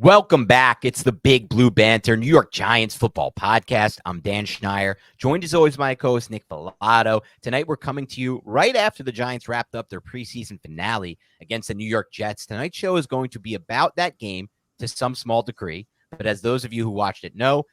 Welcome back. It's the Big Blue Banter, New York Giants football podcast. I'm Dan Schneier, joined as always by my co-host Nick Velato. Tonight we're coming to you right after the Giants wrapped up their preseason finale against the New York Jets. Tonight's show is going to be about that game to some small degree, but as those of you who watched it know,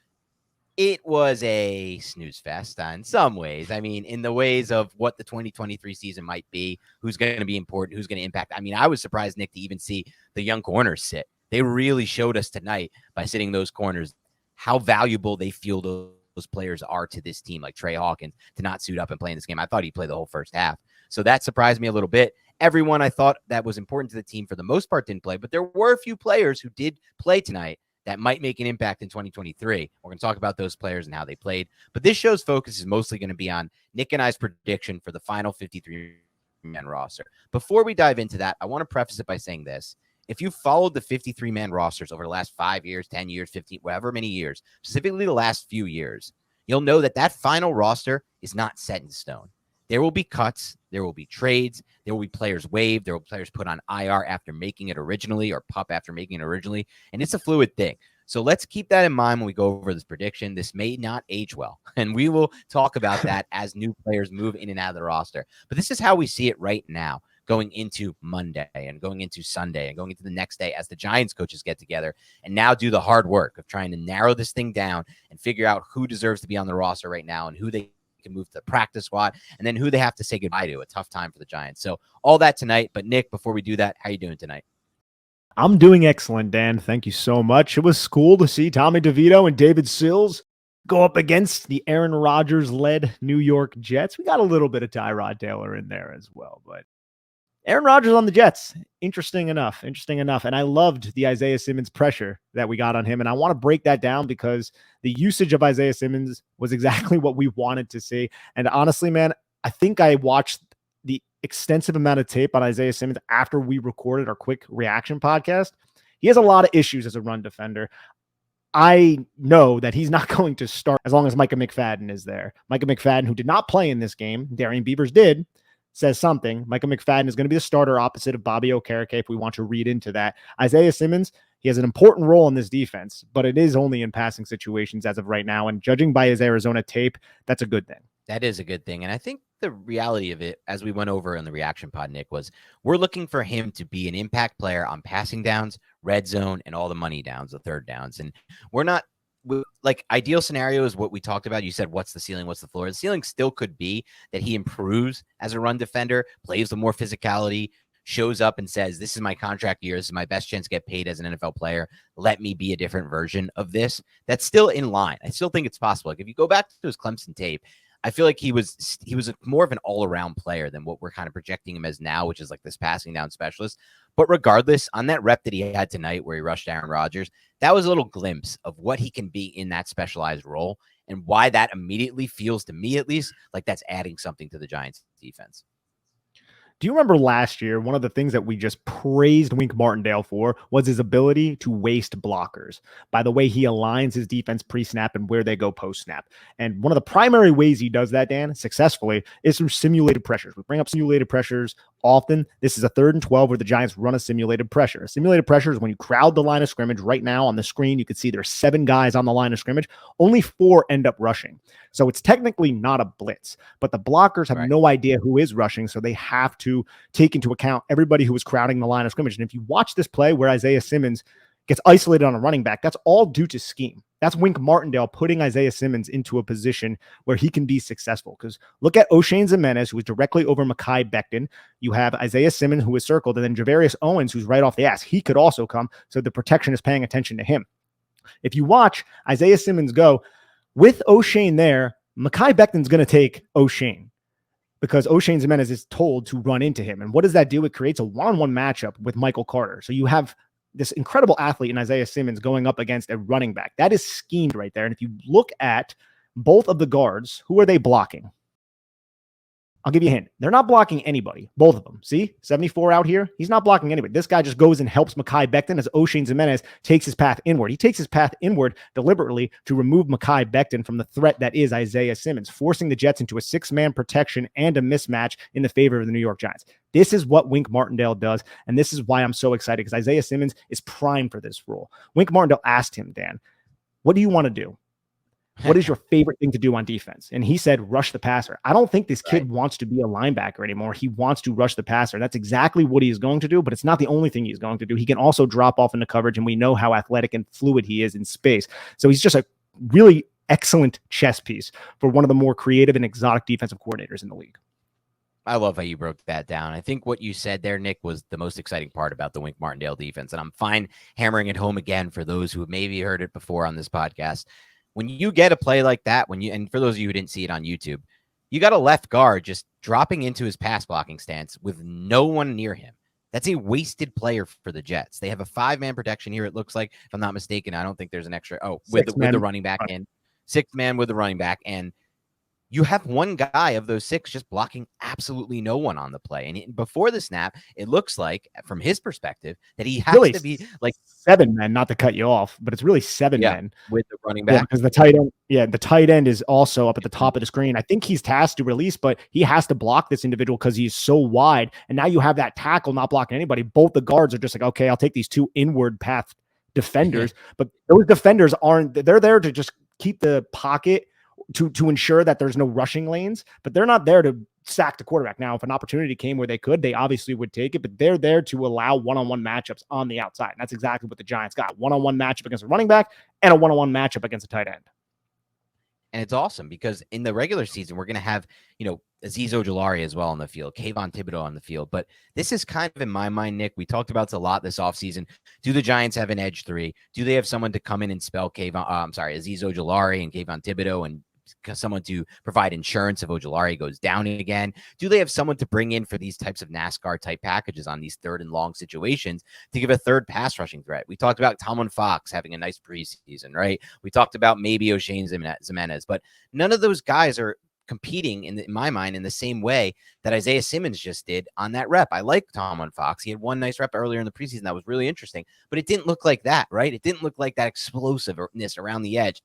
it was a snooze fest in some ways. I mean, in the ways of what the 2023 season might be, who's going to be important, who's going to impact. I mean, I was surprised, Nick, to even see the young corners sit. They really showed us tonight by sitting those corners how valuable they feel those players are to this team, like Trey Hawkins, to not suit up and play in this game. I thought he'd play the whole first half. So that surprised me a little bit. Everyone I thought that was important to the team for the most part didn't play, but there were a few players who did play tonight that might make an impact in 2023. We're going to talk about those players and how they played. But this show's focus is mostly going to be on Nick and I's prediction for the final 53-man roster. Before we dive into that, I want to preface it by saying this. If you followed the 53-man rosters over the last 5 years, 10 years, 15, whatever many years, specifically the last few years, you'll know that that final roster is not set in stone. There will be cuts. There will be trades. There will be players waived. There will be players put on IR after making it originally or PUP after making it originally. And it's a fluid thing. So let's keep that in mind when we go over this prediction. This may not age well, and we will talk about that as new players move in and out of the roster. But this is how we see it right now, going into Monday and going into Sunday and going into the next day as the Giants coaches get together and now do the hard work of trying to narrow this thing down and figure out who deserves to be on the roster right now and who they can move to the practice squad, and then who they have to say goodbye to. A tough time for the Giants. So all that tonight. But Nick, before we do that, how you doing tonight? I'm doing excellent, Dan. Thank you so much. It was cool to see Tommy DeVito and David Sills go up against the Aaron Rodgers-led New York Jets. We got a little bit of Tyrod Taylor in there as well, but Aaron Rodgers on the Jets, interesting enough. And I loved the Isaiah Simmons pressure that we got on him. And I want to break that down because the usage of Isaiah Simmons was exactly what we wanted to see. And honestly, man, I think I watched the extensive amount of tape on Isaiah Simmons after we recorded our quick reaction podcast. He has a lot of issues as a run defender. I know that he's not going to start as long as Micah McFadden is there. Micah McFadden, who did not play in this game, Darian Beavers did, says something. Micah McFadden is going to be the starter opposite of Bobby Okereke if we want to read into that. Isaiah Simmons, he has an important role in this defense, but it is only in passing situations as of right now. And judging by his Arizona tape, that's a good thing. That is a good thing. And I think the reality of it, as we went over in the reaction pod, Nick, was we're looking for him to be an impact player on passing downs, red zone, and all the money downs, the third downs. And we're not, like, ideal scenario is what we talked about. You said, what's the ceiling? What's the floor? The ceiling still could be that he improves as a run defender, plays with more physicality, shows up and says, this is my contract year. This is my best chance to get paid as an NFL player. Let me be a different version of this. That's still in line. I still think it's possible. Like, if you go back to his Clemson tape, I feel like he was more of an all-around player than what we're kind of projecting him as now, which is like this passing down specialist. But regardless, on that rep that he had tonight where he rushed Aaron Rodgers, that was a little glimpse of what he can be in that specialized role and why that immediately feels, to me at least, like that's adding something to the Giants defense. Do you remember last year, one of the things that we just praised Wink Martindale for was his ability to waste blockers by the way he aligns his defense pre-snap and where they go post-snap. And one of the primary ways he does that, Dan, successfully, is through simulated pressures. We bring up simulated pressures often. This is a 3rd and 12 where the Giants run a simulated pressure. A simulated pressure is when you crowd the line of scrimmage. Right now on the screen, you can see there's 7 guys on the line of scrimmage. Only 4 end up rushing. So it's technically not a blitz, but the blockers have no idea who is rushing, so they have to take into account everybody who is crowding the line of scrimmage. And if you watch this play where Isaiah Simmons gets isolated on a running back, that's all due to scheme. That's Wink Martindale putting Isaiah Simmons into a position where he can be successful. Because look at O'Shane Ximenez, who is directly over Mekhi Becton. You have Isaiah Simmons, who is circled, and then Javarius Owens, who's right off the ass. He could also come, so the protection is paying attention to him. If you watch Isaiah Simmons go, with O'Shane there, Mekhi Becton's going to take O'Shane because O'Shane Ximenez is told to run into him. And what does that do? It creates a one-on-one matchup with Michael Carter. So you have this incredible athlete in Isaiah Simmons going up against a running back. That is schemed right there. And if you look at both of the guards, who are they blocking? I'll give you a hint. They're not blocking anybody. Both of them. See? 74 out here. He's not blocking anybody. This guy just goes and helps Mekhi Becton as O'Shane Ximines takes his path inward. He takes his path inward deliberately to remove Mekhi Becton from the threat that is Isaiah Simmons, forcing the Jets into a 6-man protection and a mismatch in the favor of the New York Giants. This is what Wink Martindale does, and this is why I'm so excited, because Isaiah Simmons is primed for this role. Wink Martindale asked him, Dan, what do you want to do? What is your favorite thing to do on defense? And he said, rush the passer. I don't think this kid wants to be a linebacker anymore. He wants to rush the passer. That's exactly what he is going to do, but it's not the only thing he's going to do. He can also drop off into coverage, and we know how athletic and fluid he is in space. So he's just a really excellent chess piece for one of the more creative and exotic defensive coordinators in the league. I love how you broke that down. I think what you said there, Nick, was the most exciting part about the Wink Martindale defense. And I'm fine hammering it home again for those who have maybe heard it before on this podcast. When you get a play like that, and for those of you who didn't see it on YouTube, you got a left guard just dropping into his pass blocking stance with no one near him. That's a wasted player for the Jets. They have a 5-man protection here. It looks like, if I'm not mistaken, I don't think there's an extra. With the running back in, 6th man with the running back, and you have one guy of those 6 just blocking absolutely no one on the play. And before the snap, it looks like, from his perspective, that he has to be like 7 men, not to cut you off, but it's really 7 men with the running back. Because the tight end, the tight end is also up at the top of the screen. I think he's tasked to release, but he has to block this individual because he's so wide. And now you have that tackle not blocking anybody. Both the guards are just like, okay, I'll take these 2 inward path defenders, but those defenders they're there to just keep the pocket to ensure that there's no rushing lanes, but they're not there to sack the quarterback. Now, if an opportunity came where they could, they obviously would take it, but they're there to allow one-on-one matchups on the outside. And that's exactly what the Giants got. One-on-one matchup against a running back and a one-on-one matchup against a tight end. And it's awesome because in the regular season, we're going to have, Azeez Ojulari as well on the field, Kayvon Thibodeau on the field. But this is kind of, in my mind, Nick, we talked about this a lot this offseason. Do the Giants have an edge 3? Do they have someone to come in and spell Azeez Ojulari and Kayvon Thibodeau and someone to provide insurance if Ojulari goes down again? Do they have someone to bring in for these types of NASCAR type packages on these 3rd and long situations to give a 3rd pass rushing threat? We talked about Tomlin Fox having a nice preseason, right? We talked about maybe O'Shane Ximines, but none of those guys are competing in my mind in the same way that Isaiah Simmons just did on that rep. I like Tomlin Fox. He had one nice rep earlier in the preseason that was really interesting, but it didn't look like that, right? It didn't look like that explosiveness around the edge,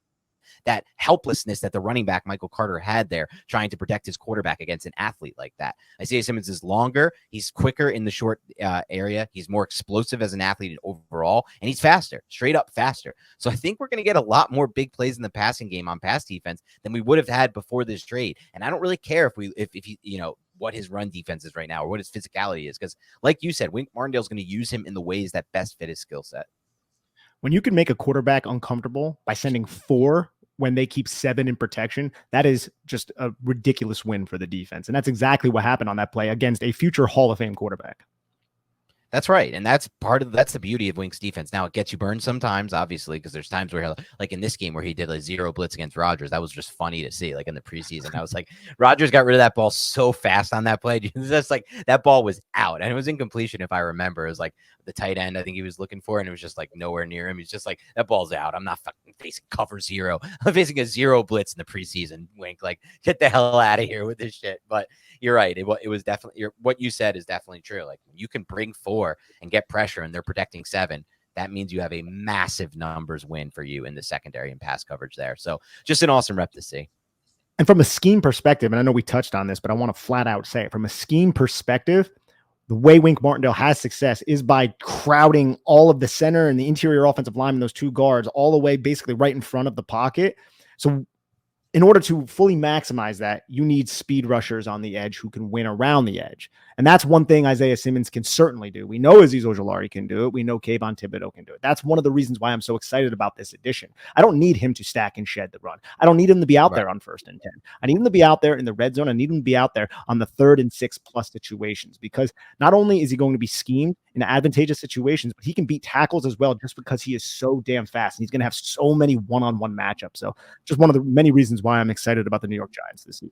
that helplessness that the running back Michael Carter had there trying to protect his quarterback against an athlete like that. Isaiah Simmons is longer. He's quicker in the short area. He's more explosive as an athlete overall, and he's faster, straight up faster. So I think we're going to get a lot more big plays in the passing game on pass defense than we would have had before this trade. And I don't really care if he, what his run defense is right now or what his physicality is, because like you said, Wink Martindale is going to use him in the ways that best fit his skill set. When you can make a quarterback uncomfortable by sending 4 when they keep 7 in protection, that is just a ridiculous win for the defense. And that's exactly what happened on that play against a future Hall of Fame quarterback. That's right. And that's the beauty of Wink's defense. Now, it gets you burned sometimes, obviously, because there's times where, like in this game where he did a 0 blitz against Rodgers, that was just funny to see, like in the preseason. I was like, Rodgers got rid of that ball so fast on that play. That's like, that ball was out and it was incompletion. If I remember, it was like the tight end I think he was looking for, and it was just like nowhere near him. He's just like, that ball's out. I'm not fucking facing cover 0. I'm facing a 0 blitz in the preseason. Wink, like, get the hell out of here with this shit. But you're right. It was definitely, what you said is definitely true. Like, you can bring 4 and get pressure and they're protecting 7. That means you have a massive numbers win for you in the secondary and pass coverage there. So just an awesome rep to see. And from a scheme perspective, and I know we touched on this, but I want to flat out say it, from a scheme perspective, the way Wink Martindale has success is by crowding all of the center and the interior offensive linemen, those 2 guards, all the way basically right in front of the pocket. So in order to fully maximize that, you need speed rushers on the edge who can win around the edge. And that's one thing Isaiah Simmons can certainly do. We know Azeez Ojulari can do it. We know Kayvon Thibodeau can do it. That's one of the reasons why I'm so excited about this addition. I don't need him to stack and shed the run. I don't need him to be out there on 1st and 10. I need him to be out there in the red zone. I need him to be out there on the 3rd and 6 plus situations, because not only is he going to be schemed in advantageous situations, but he can beat tackles as well just because he is so damn fast. And he's going to have so many one-on-one matchups. So just one of the many reasons why I'm excited about the New York Giants this season.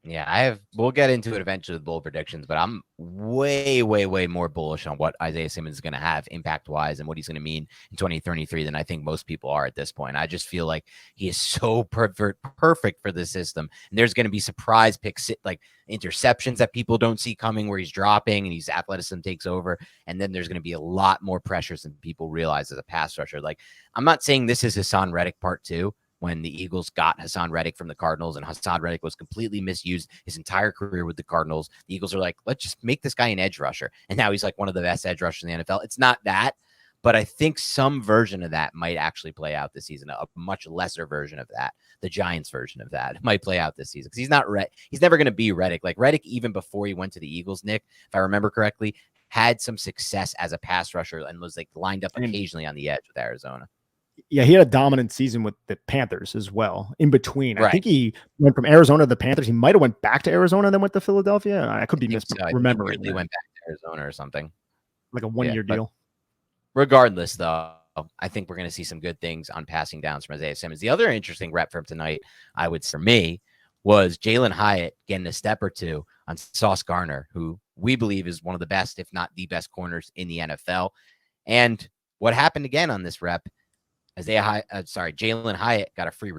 Yeah, we'll get into it eventually with bold predictions, but I'm way, way, way more bullish on what Isaiah Simmons is going to have impact wise and what he's going to mean in 2033 than I think most people are at this point. I just feel like he is so perfect for the system. And there's going to be surprise picks, like interceptions that people don't see coming where he's dropping and his athleticism takes over. And then there's going to be a lot more pressures than people realize as a pass rusher. Like, I'm not saying this is Hassan Reddick part 2, when the Eagles got Hassan Reddick from the Cardinals, and Hassan Reddick was completely misused his entire career with the Cardinals. The Eagles are like, let's just make this guy an edge rusher. And now he's like one of the best edge rushers in the NFL. It's not that, but I think some version of that might actually play out this season, a much lesser version of that. The Giants version of that might play out this season because he's never going to be Reddick. Like Reddick, even before he went to the Eagles, Nick, if I remember correctly, had some success as a pass rusher and was like lined up occasionally on the edge with Arizona. Yeah, he had a dominant season with the Panthers as well. In between, right. I think he went from Arizona to the Panthers. He might have went back to Arizona and then went to Philadelphia. I could be misremembering. He went back to Arizona or something, like a 1-year deal. Regardless, though, I think we're going to see some good things on passing downs from Isaiah Simmons. The other interesting rep from tonight, I would say for me, was Jalen Hyatt getting a step or two on Sauce Gardner, who we believe is one of the best, if not the best, corners in the NFL. And what happened again on this rep? Jalen Hyatt got a free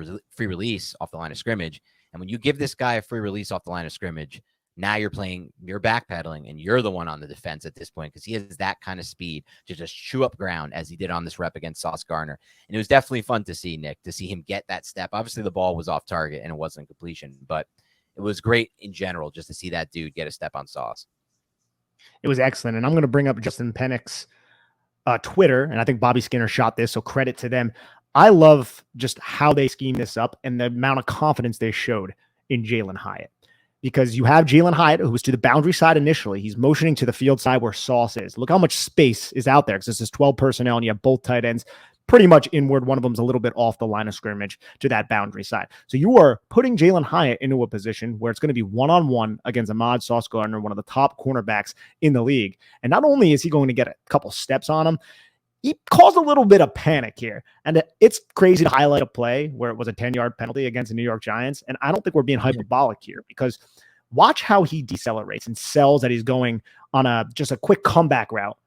release off the line of scrimmage. And when you give this guy a free release off the line of scrimmage, now you're backpedaling, and you're the one on the defense at this point because he has that kind of speed to just chew up ground as he did on this rep against Sauce Gardner. And it was definitely fun to see, Nick, to see him get that step. Obviously, the ball was off target and it wasn't completion, but it was great in general just to see that dude get a step on Sauce. It was excellent. And I'm going to bring up Justin Pennick's Twitter, and I think Bobby Skinner shot this, so credit to them. I love just how they schemed this up and the amount of confidence they showed in Jalen Hyatt. Because you have Jalen Hyatt, who was to the boundary side initially. He's motioning to the field side where Sauce is. Look how much space is out there because this is 12 personnel and you have both tight ends pretty much inward. One of them's a little bit off the line of scrimmage to that boundary side. So you are putting Jalen Hyatt into a position where it's going to be one-on-one against Ahmad Sauce Gardner, one of the top cornerbacks in the league. And not only is he going to get a couple steps on him, he caused a little bit of panic here. And it's crazy to highlight a play where it was a 10-yard penalty against the New York Giants. And I don't think we're being hyperbolic here because watch how he decelerates and sells that he's going on just a quick comeback route.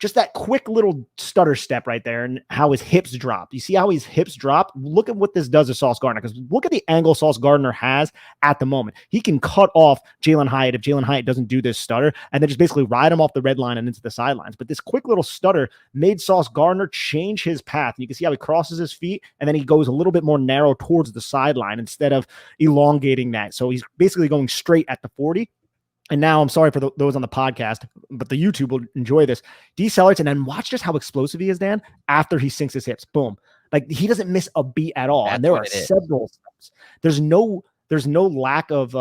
Just that quick little stutter step right there and how his hips drop. You see how his hips drop? Look at what this does to Sauce Gardner because look at the angle Sauce Gardner has at the moment. He can cut off Jalen Hyatt if Jalen Hyatt doesn't do this stutter and then just basically ride him off the red line and into the sidelines. But this quick little stutter made Sauce Gardner change his path. And you can see how he crosses his feet and then he goes a little bit more narrow towards the sideline instead of elongating that. So he's basically going straight at the 40. And now I'm sorry for those on the podcast, but the YouTube will enjoy this. Decelerates, and then watch just how explosive he is, Dan, after he sinks his hips. Boom. Like he doesn't miss a beat at all. And there are several steps. There's no lack of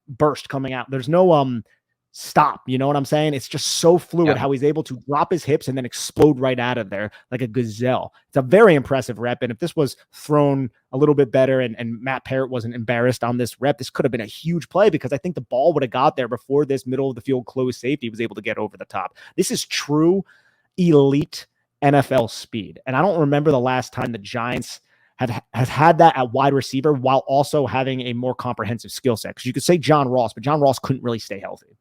burst coming out. There's no stop. You know what I'm saying? It's just so fluid how he's able to drop his hips and then explode right out of there like a gazelle. It's a very impressive rep. And if this was thrown a little bit better and Matt Parrott wasn't embarrassed on this rep, this could have been a huge play because I think the ball would have got there before this middle of the field closed safety was able to get over the top. This is true elite NFL speed. And I don't remember the last time the Giants has had that at wide receiver while also having a more comprehensive skill set. Because you could say John Ross, but John Ross couldn't really stay healthy.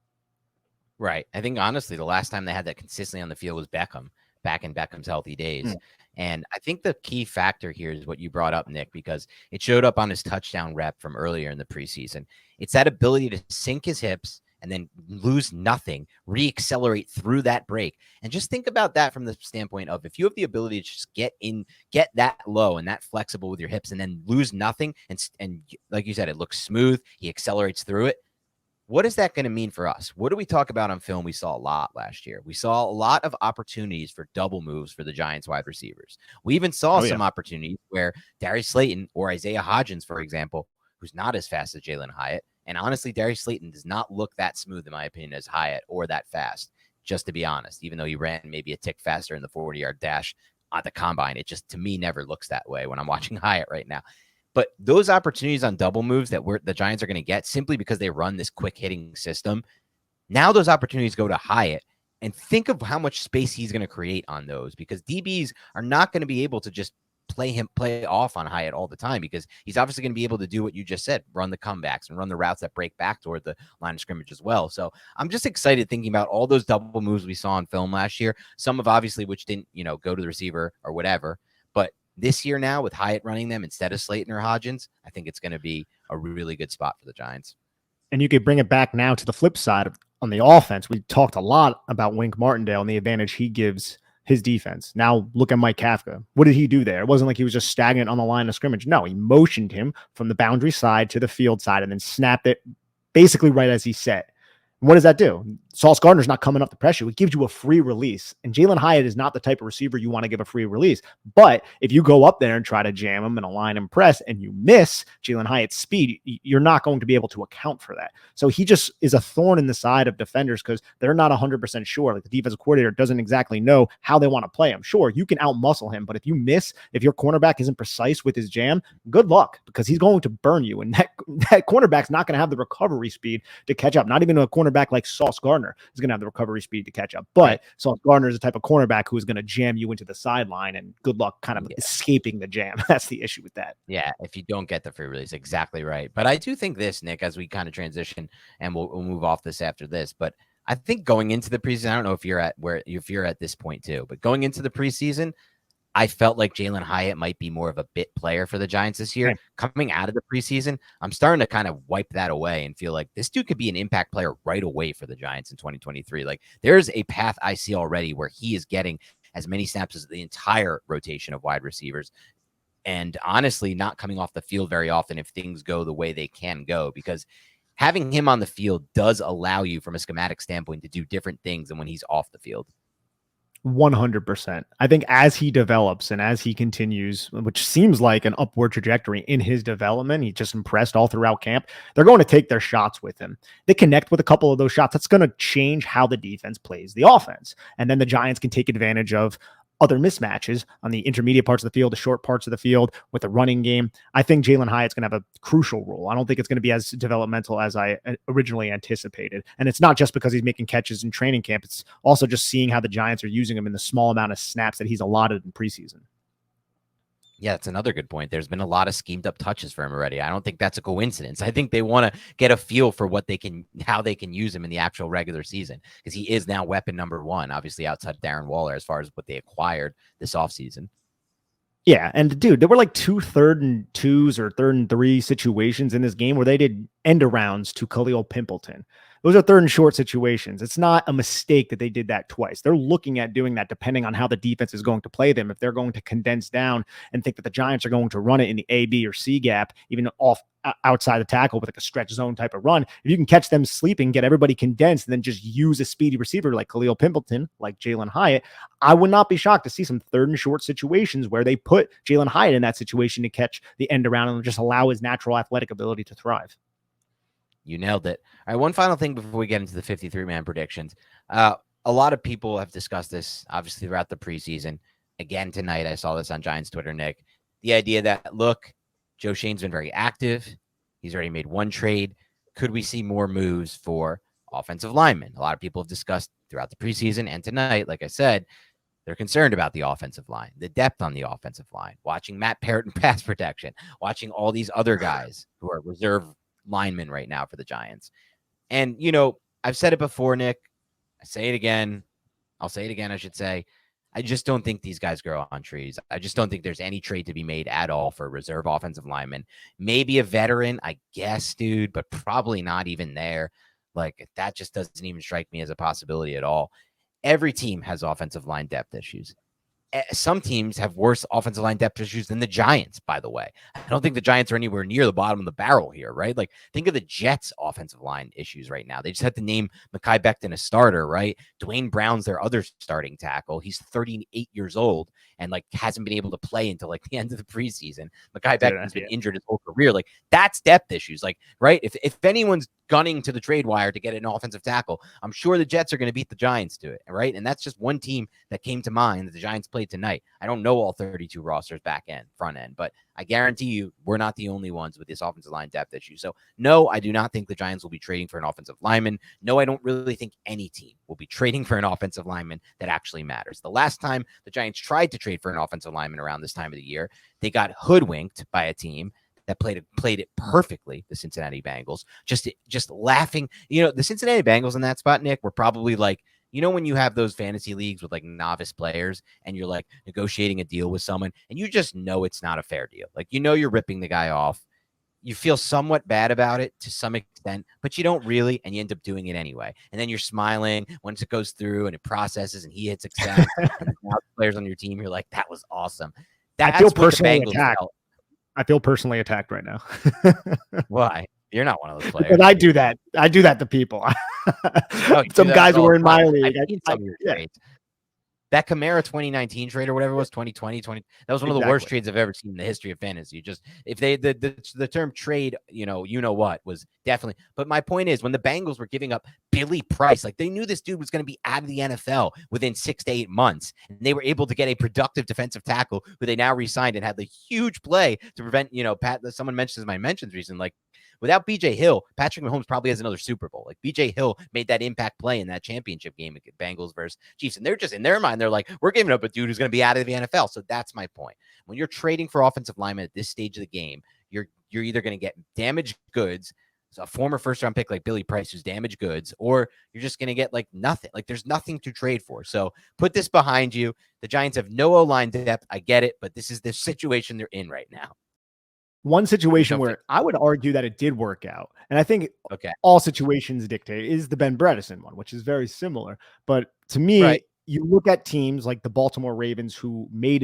Right. I think, honestly, the last time they had that consistently on the field was Beckham, back in Beckham's healthy days. And I think the key factor here is what you brought up, Nick, because it showed up on his touchdown rep from earlier in the preseason. It's that ability to sink his hips and then lose nothing, re-accelerate through that break. And just think about that from the standpoint of if you have the ability to just get that low and that flexible with your hips and then lose nothing, and like you said, it looks smooth, he accelerates through it. What is that going to mean for us? What do we talk about on film? We saw a lot last year. We saw a lot of opportunities for double moves for the Giants wide receivers. We even saw some opportunities where Darius Slayton or Isaiah Hodgins, for example, who's not as fast as Jalen Hyatt. And honestly, Darius Slayton does not look that smooth, in my opinion, as Hyatt or that fast, just to be honest, even though he ran maybe a tick faster in the 40-yard dash at the combine. It just, to me, never looks that way when I'm watching Hyatt right now. But those opportunities on double moves that the Giants are going to get simply because they run this quick hitting system. Now those opportunities go to Hyatt, and think of how much space he's going to create on those because DBs are not going to be able to just play off on Hyatt all the time, because he's obviously going to be able to do what you just said, run the comebacks and run the routes that break back toward the line of scrimmage as well. So I'm just excited thinking about all those double moves we saw on film last year. Some of obviously which didn't, go to the receiver or whatever. But this year now with Hyatt running them instead of Slayton or Hodgins, I think it's going to be a really good spot for the Giants. And you could bring it back now to the flip side on the offense. We talked a lot about Wink Martindale and the advantage he gives his defense. Now look at Mike Kafka. What did he do there? It wasn't like he was just stagnant on the line of scrimmage. No, he motioned him from the boundary side to the field side and then snapped it basically right as he set. What does that do? Sauce Gardner's not coming up to pressure. It gives you a free release. And Jalen Hyatt is not the type of receiver you want to give a free release. But if you go up there and try to jam him and align and press and you miss Jalen Hyatt's speed, you're not going to be able to account for that. So he just is a thorn in the side of defenders because they're not 100% sure. Like the defensive coordinator doesn't exactly know how they want to play him. Sure, you can outmuscle him, but if you miss, if your cornerback isn't precise with his jam, good luck, because he's going to burn you. And that cornerback's not going to have the recovery speed to catch up. Not even a cornerback like Sauce Gardner is going to have the recovery speed to catch up. But right. Sauce Gardner is the type of cornerback who is going to jam you into the sideline, and good luck kind of escaping the jam. That's the issue with that. Yeah, if you don't get the free release, exactly right. But I do think this, Nick, as we kind of transition, and we'll move off this after this, but I think going into the preseason, I don't know if you're at this point too, but going into the preseason, I felt like Jalen Hyatt might be more of a bit player for the Giants this year. Right. Coming out of the preseason, I'm starting to kind of wipe that away and feel like this dude could be an impact player right away for the Giants in 2023. Like there's a path I see already where he is getting as many snaps as the entire rotation of wide receivers. And honestly, not coming off the field very often if things go the way they can go, because having him on the field does allow you from a schematic standpoint to do different things than when he's off the field. 100%. I think as he develops and as he continues, which seems like an upward trajectory in his development, he just impressed all throughout camp. They're going to take their shots with him. They connect with a couple of those shots. That's going to change how the defense plays the offense. And then the Giants can take advantage of other mismatches on the intermediate parts of the field, the short parts of the field with the running game. I think Jalen Hyatt's going to have a crucial role. I don't think it's going to be as developmental as I originally anticipated. And it's not just because he's making catches in training camp. It's also just seeing how the Giants are using him in the small amount of snaps that he's allotted in preseason. Yeah, that's another good point. There's been a lot of schemed up touches for him already. I don't think that's a coincidence. I think they want to get a feel for how they can use him in the actual regular season, because he is now weapon number one, obviously outside Darren Waller, as far as what they acquired this offseason. Yeah, and dude, there were like 2 3rd and 2s or 3rd and 3 situations in this game where they did end arounds to Khalil Pimpleton. Those are 3rd and short situations. It's not a mistake that they did that twice. They're looking at doing that depending on how the defense is going to play them. If they're going to condense down and think that the Giants are going to run it in the A, B, or C gap, even off outside the tackle with like a stretch zone type of run, if you can catch them sleeping, get everybody condensed, and then just use a speedy receiver like Khalil Pimpleton, like Jalen Hyatt, I would not be shocked to see some 3rd and short situations where they put Jalen Hyatt in that situation to catch the end around and just allow his natural athletic ability to thrive. You nailed it. All right, one final thing before we get into the 53-man predictions. A lot of people have discussed this, obviously, throughout the preseason. Again, tonight, I saw this on Giants Twitter, Nick. The idea that, look, Joe Shane's been very active. He's already made one trade. Could we see more moves for offensive linemen? A lot of people have discussed throughout the preseason and tonight, like I said, they're concerned about the offensive line, the depth on the offensive line, watching Matt Parrott in pass protection, watching all these other guys who are reserve linemen right now for the Giants. And, I've said it before, Nick. I say it again. I'll say it again, I should say. I just don't think these guys grow on trees. I just don't think there's any trade to be made at all for a reserve offensive lineman. Maybe a veteran, I guess, dude, but probably not even there. Like, that just doesn't even strike me as a possibility at all. Every team has offensive line depth issues. Some teams have worse offensive line depth issues than the Giants, by the way. I don't think the Giants are anywhere near the bottom of the barrel here, right? Like, think of the Jets' offensive line issues right now. They just had to name Mekhi Becton a starter, right? Dwayne Brown's their other starting tackle. He's 38 years old and, hasn't been able to play until, the end of the preseason. Mekhi Becton's been injured his whole career. That's depth issues. Right? If anyone's gunning to the trade wire to get an offensive tackle. I'm sure the Jets are going to beat the Giants to it, right? And that's just one team that came to mind that the Giants played tonight. I don't know all 32 rosters back end, front end, but I guarantee you we're not the only ones with this offensive line depth issue. So no, I do not think the Giants will be trading for an offensive lineman. No, I don't really think any team will be trading for an offensive lineman that actually matters. The last time the Giants tried to trade for an offensive lineman around this time of the year, they got hoodwinked by a team that played it perfectly, the Cincinnati Bengals. Just laughing. The Cincinnati Bengals in that spot, Nick, were probably like, when you have those fantasy leagues with like novice players and you're like negotiating a deal with someone and you just know it's not a fair deal. Like, you're ripping the guy off. You feel somewhat bad about it to some extent, but you don't really, and you end up doing it anyway. And then you're smiling once it goes through and it processes and he hits accept and now the players on your team, you're like, that was awesome. That's I feel what personally the Bengals attacked. felt. I feel personally attacked right now. Why? You're not one of those players. But I do that. I do that to people. Some guys who were in my league. I've seen some of your trades. That Kamara 2019 trade or whatever it was, 2020, that was one of the worst trades I've ever seen in the history of fantasy. Just if they the term trade, what was definitely. But my point is, when the Bengals were giving up Billy Price, like they knew this dude was going to be out of the NFL within 6 to 8 months, and they were able to get a productive defensive tackle who they now re-signed and had the huge play to prevent. Someone mentions my mentions reason, like. Without BJ Hill, Patrick Mahomes probably has another Super Bowl. Like BJ Hill made that impact play in that championship game at Bengals versus Chiefs. And they're just in their mind, they're like, we're giving up a dude who's going to be out of the NFL. So that's my point. When you're trading for offensive linemen at this stage of the game, you're either going to get damaged goods, so a former first round pick like Billy Price who's damaged goods, or you're just going to get like nothing. Like there's nothing to trade for. So put this behind you. The Giants have no O-line depth. I get it, but this is the situation they're in right now. One situation where I would argue that it did work out, and I think all situations dictate, is the Ben Bredesen one, which is very similar. But to me, you look at teams like the Baltimore Ravens who made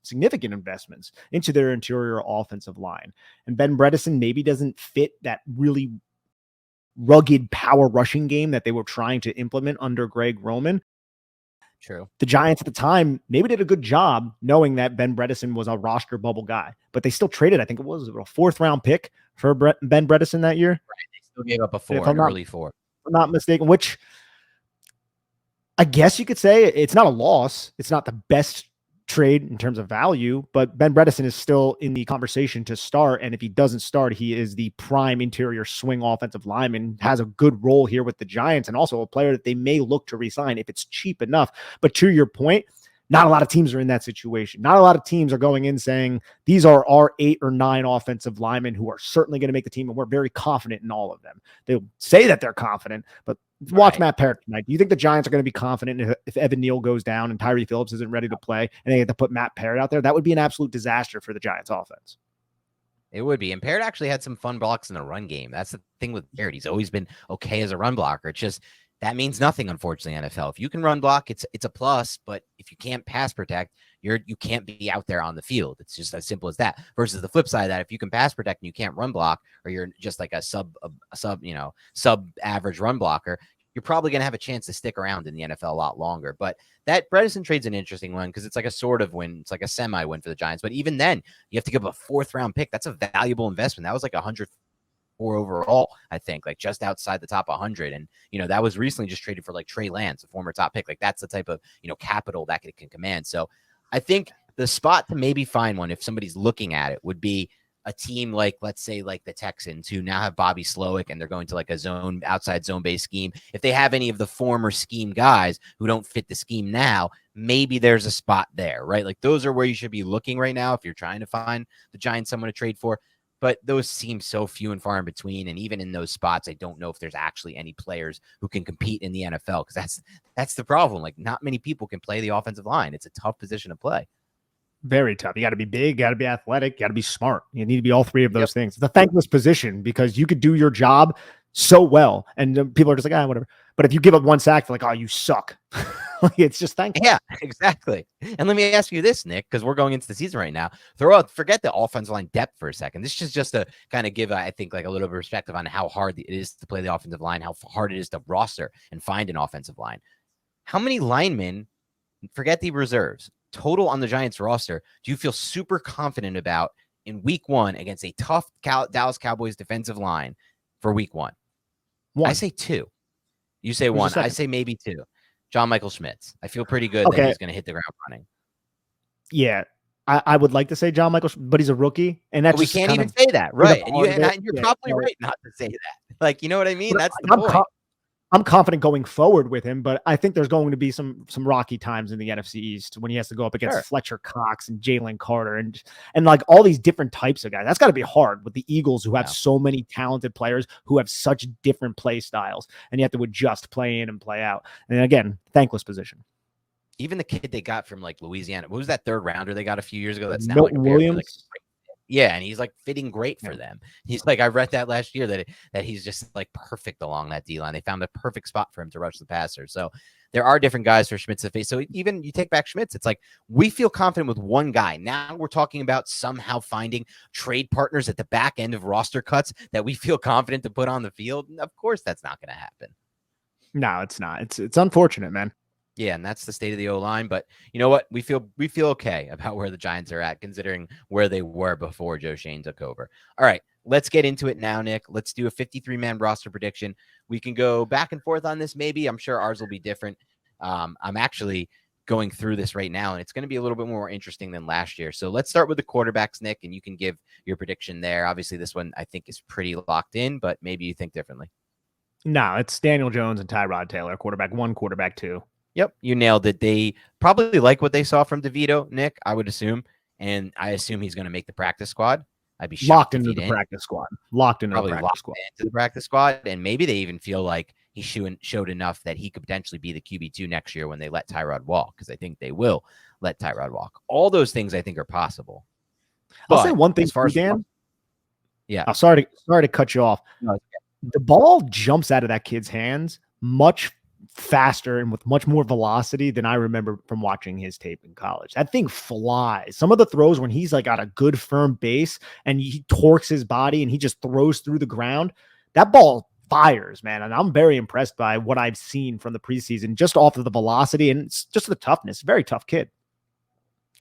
significant investments into their interior offensive line. And Ben Bredesen maybe doesn't fit that really rugged power rushing game that they were trying to implement under Greg Roman. True. The Giants at the time maybe did a good job knowing that Ben Bredesen was a roster bubble guy, but they still traded, I think it was a 4th round pick for Ben Bredesen that year. Right. They still gave up an early 4. If I'm not mistaken, which I guess you could say it's not a loss. It's not the best trade in terms of value, but Ben Bredesen is still in the conversation to start. And if he doesn't start, he is the prime interior swing offensive lineman, has a good role here with the Giants, and also a player that they may look to re-sign if it's cheap enough. But to your point, not a lot of teams are in that situation. Not a lot of teams are going in saying, these are our 8 or 9 offensive linemen who are certainly going to make the team, and we're very confident in all of them. They'll say that they're confident, but watch Matt Parrott tonight. Do you think the Giants are going to be confident if Evan Neal goes down and Tyree Phillips isn't ready to play and they have to put Matt Parrott out there? That would be an absolute disaster for the Giants offense. It would be. And Parrott actually had some fun blocks in the run game. That's the thing with Parrott. He's always been okay as a run blocker. It's just that means nothing, unfortunately, NFL. If you can run block, it's a plus. But if you can't pass protect, you can't be out there on the field. It's just as simple as that. Versus the flip side of that, if you can pass protect and you can't run block, or you're just like a sub average run blocker, you're probably going to have a chance to stick around in the NFL a lot longer. But that Bredesen trade's an interesting one because it's like a sort of win. It's like a semi win for the Giants. But even then, you have to give up a 4th round pick. That's a valuable investment. That was like 104 overall, I think, like just outside the top 100. And, that was recently just traded for like Trey Lance, a former top pick. Like that's the type of, capital that it can command. So I think the spot to maybe find one, if somebody's looking at it, would be a team like, let's say, like the Texans, who now have Bobby Slowick and they're going to like a outside zone-based scheme. If they have any of the former scheme guys who don't fit the scheme now, maybe there's a spot there, right? Like those are where you should be looking right now if you're trying to find the Giants someone to trade for. But those seem so few and far in between. And even in those spots, I don't know if there's actually any players who can compete in the NFL, because that's the problem. Like not many people can play the offensive line. It's a tough position to play. Very tough. You got to be big, got to be athletic, got to be smart. You need to be all 3 of those things. It's a thankless position because you could do your job so well, and people are just like, whatever. But if you give up 1 sack, they're like, oh, you suck. It's just thankless. Yeah, exactly. And let me ask you this, Nick, because we're going into the season right now. Forget the offensive line depth for a second. This is just to kind of give, I think, like a little bit of perspective on how hard it is to play the offensive line, how hard it is to roster and find an offensive line. How many linemen, forget the reserves, total on the Giants roster, do you feel super confident about in week 1 against a tough Dallas Cowboys defensive line for week 1? I One. say two. You say Who's the one. I second? say maybe two. John Michael Schmitz. I feel pretty good that Okay. he's going to hit the ground running. Yeah. I would like to say John Michael, but he's a rookie. And that's We just can't kind even of say that, been a right? And part of it. you're Yeah. probably So, right not to say that. Like, you know what I mean? but That's the I'm, point. I'm confident going forward with him, but I think there's going to be some rocky times in the NFC East when he has to go up against Sure. Fletcher Cox and Jalen Carter and like all these different types of guys. That's got to be hard with the Eagles who have so many talented players who have such different play styles, and you have to adjust play in and play out. And again, thankless position. Even the kid they got from like Louisiana, what was that third rounder they got a few years ago? That's now like Milton apparently like Williams. yeah, and he's like fitting great for Yeah. them. He's like, I read that last year that he's just like perfect along that D line. They found a perfect spot for him to rush the passer. So there are different guys for Schmitz to face. So even you take back Schmitz, it's like we feel confident with one guy. Now we're talking about somehow finding trade partners at the back end of roster cuts that we feel confident to put on the field. And of course, that's not going to happen. No, it's not. It's unfortunate, man. Yeah, and that's the state of the O-line. But you know what? We feel okay about where the Giants are at, considering where they were before Joe Shane took over. All right, let's get into it now, Nick. Let's do a 53-man roster prediction. We can go back and forth on this, maybe. I'm sure ours will be different. I'm actually going through this right now, and it's going to be a little bit more interesting than last year. So let's start with the quarterbacks, Nick, and you can give your prediction there. Obviously, this one I think is pretty locked in, but maybe you think differently. No, it's Daniel Jones and Tyrod Taylor, quarterback one, quarterback two. Yep, you nailed it. They probably like what they saw from DeVito, Nick, I would assume. And I assume he's going to make the practice squad. I'd be shocked Locked if into he the didn't. practice squad. Locked into the Probably practice locked squad. into the practice squad. And maybe they even feel like he showed enough that he could potentially be the QB2 next year when they let Tyrod walk, because I think they will let Tyrod walk. All those things I think are possible. But I'll say one thing, as far as Dan. Yeah. Oh, sorry to cut you off. No, the ball jumps out of that kid's hands much faster and with much more velocity than I remember from watching his tape in college. That thing flies. Some of the throws when he's like got a good firm base and he torques his body and he just throws through the ground, that ball fires, man. And I'm very impressed by what I've seen from the preseason, just off of the velocity and just the toughness. Very tough kid.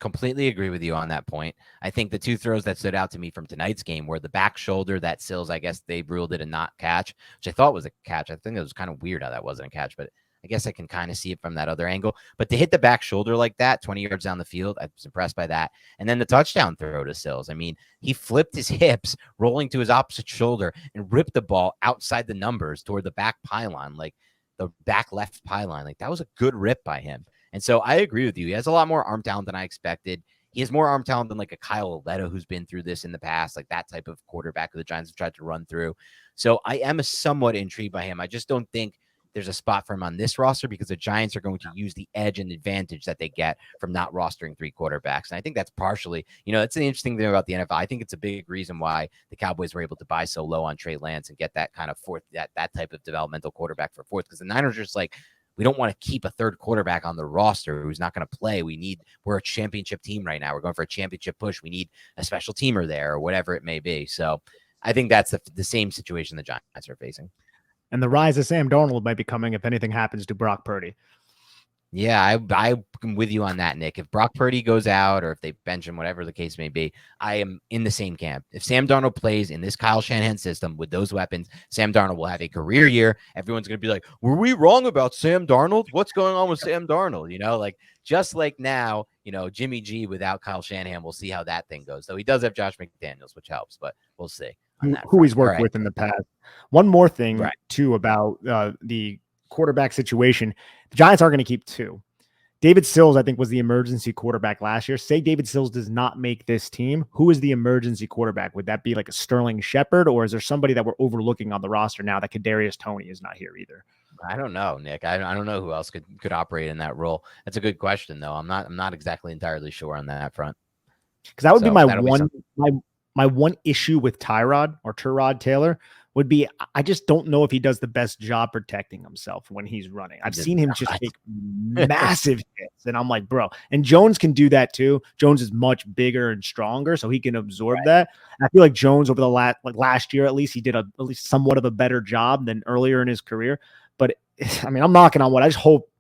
Completely agree with you on that point. I think the two throws that stood out to me from tonight's game were the back shoulder that Sills, I guess they ruled it a not catch, which I thought was a catch. I think it was kind of weird how that wasn't a catch, but I guess I can kind of see it from that other angle. But to hit the back shoulder like that, 20 yards down the field, I was impressed by that. And then the touchdown throw to Sills. I mean, he flipped his hips, rolling to his opposite shoulder, and ripped the ball outside the numbers toward the back pylon, like the back left pylon. Like that was a good rip by him. And so I agree with you. He has a lot more arm talent than I expected. He has more arm talent than like a Kyle Aletta who's been through this in the past, like that type of quarterback who the Giants have tried to run through. So I am somewhat intrigued by him. I just don't think there's a spot for him on this roster because the Giants are going to use the edge and advantage that they get from not rostering three quarterbacks. And I think that's partially, it's an interesting thing about the NFL. I think it's a big reason why the Cowboys were able to buy so low on Trey Lance and get that kind of fourth, that type of developmental quarterback for fourth, because the Niners are just like, we don't want to keep a third quarterback on the roster who's not going to play. We're a championship team right now. We're going for a championship push. We need a special teamer there or whatever it may be. So I think that's the same situation the Giants are facing. And the rise of Sam Darnold might be coming if anything happens to Brock Purdy. Yeah, I'm with you on that, Nick. If Brock Purdy goes out or if they bench him, whatever the case may be, I am in the same camp. If Sam Darnold plays in this Kyle Shanahan system with those weapons, Sam Darnold will have a career year. Everyone's going to be like, were we wrong about Sam Darnold? What's going on with Sam Darnold? Like just like now, Jimmy G without Kyle Shanahan, we'll see how that thing goes. So he does have Josh McDaniels, which helps, but we'll see. Who he's worked with in the past. One more thing, too, about the quarterback situation. The Giants are going to keep two. David Sills, I think, was the emergency quarterback last year. Say David Sills does not make this team. Who is the emergency quarterback? Would that be like a Sterling Shepard, or is there somebody that we're overlooking on the roster now that Kadarius Toney is not here either? I don't know, Nick. I don't know who else could operate in that role. That's a good question, though. I'm not exactly entirely sure on that front. Because that would be my one issue with Tyrod Taylor would be, I just don't know if he does the best job protecting himself when he's running. I've seen him just take massive hits, and I'm like, bro. And Jones can do that too. Jones is much bigger and stronger, so he can absorb that. And I feel like Jones over the last year, at least, he did at least somewhat of a better job than earlier in his career. But I mean, I'm knocking on wood. I just hope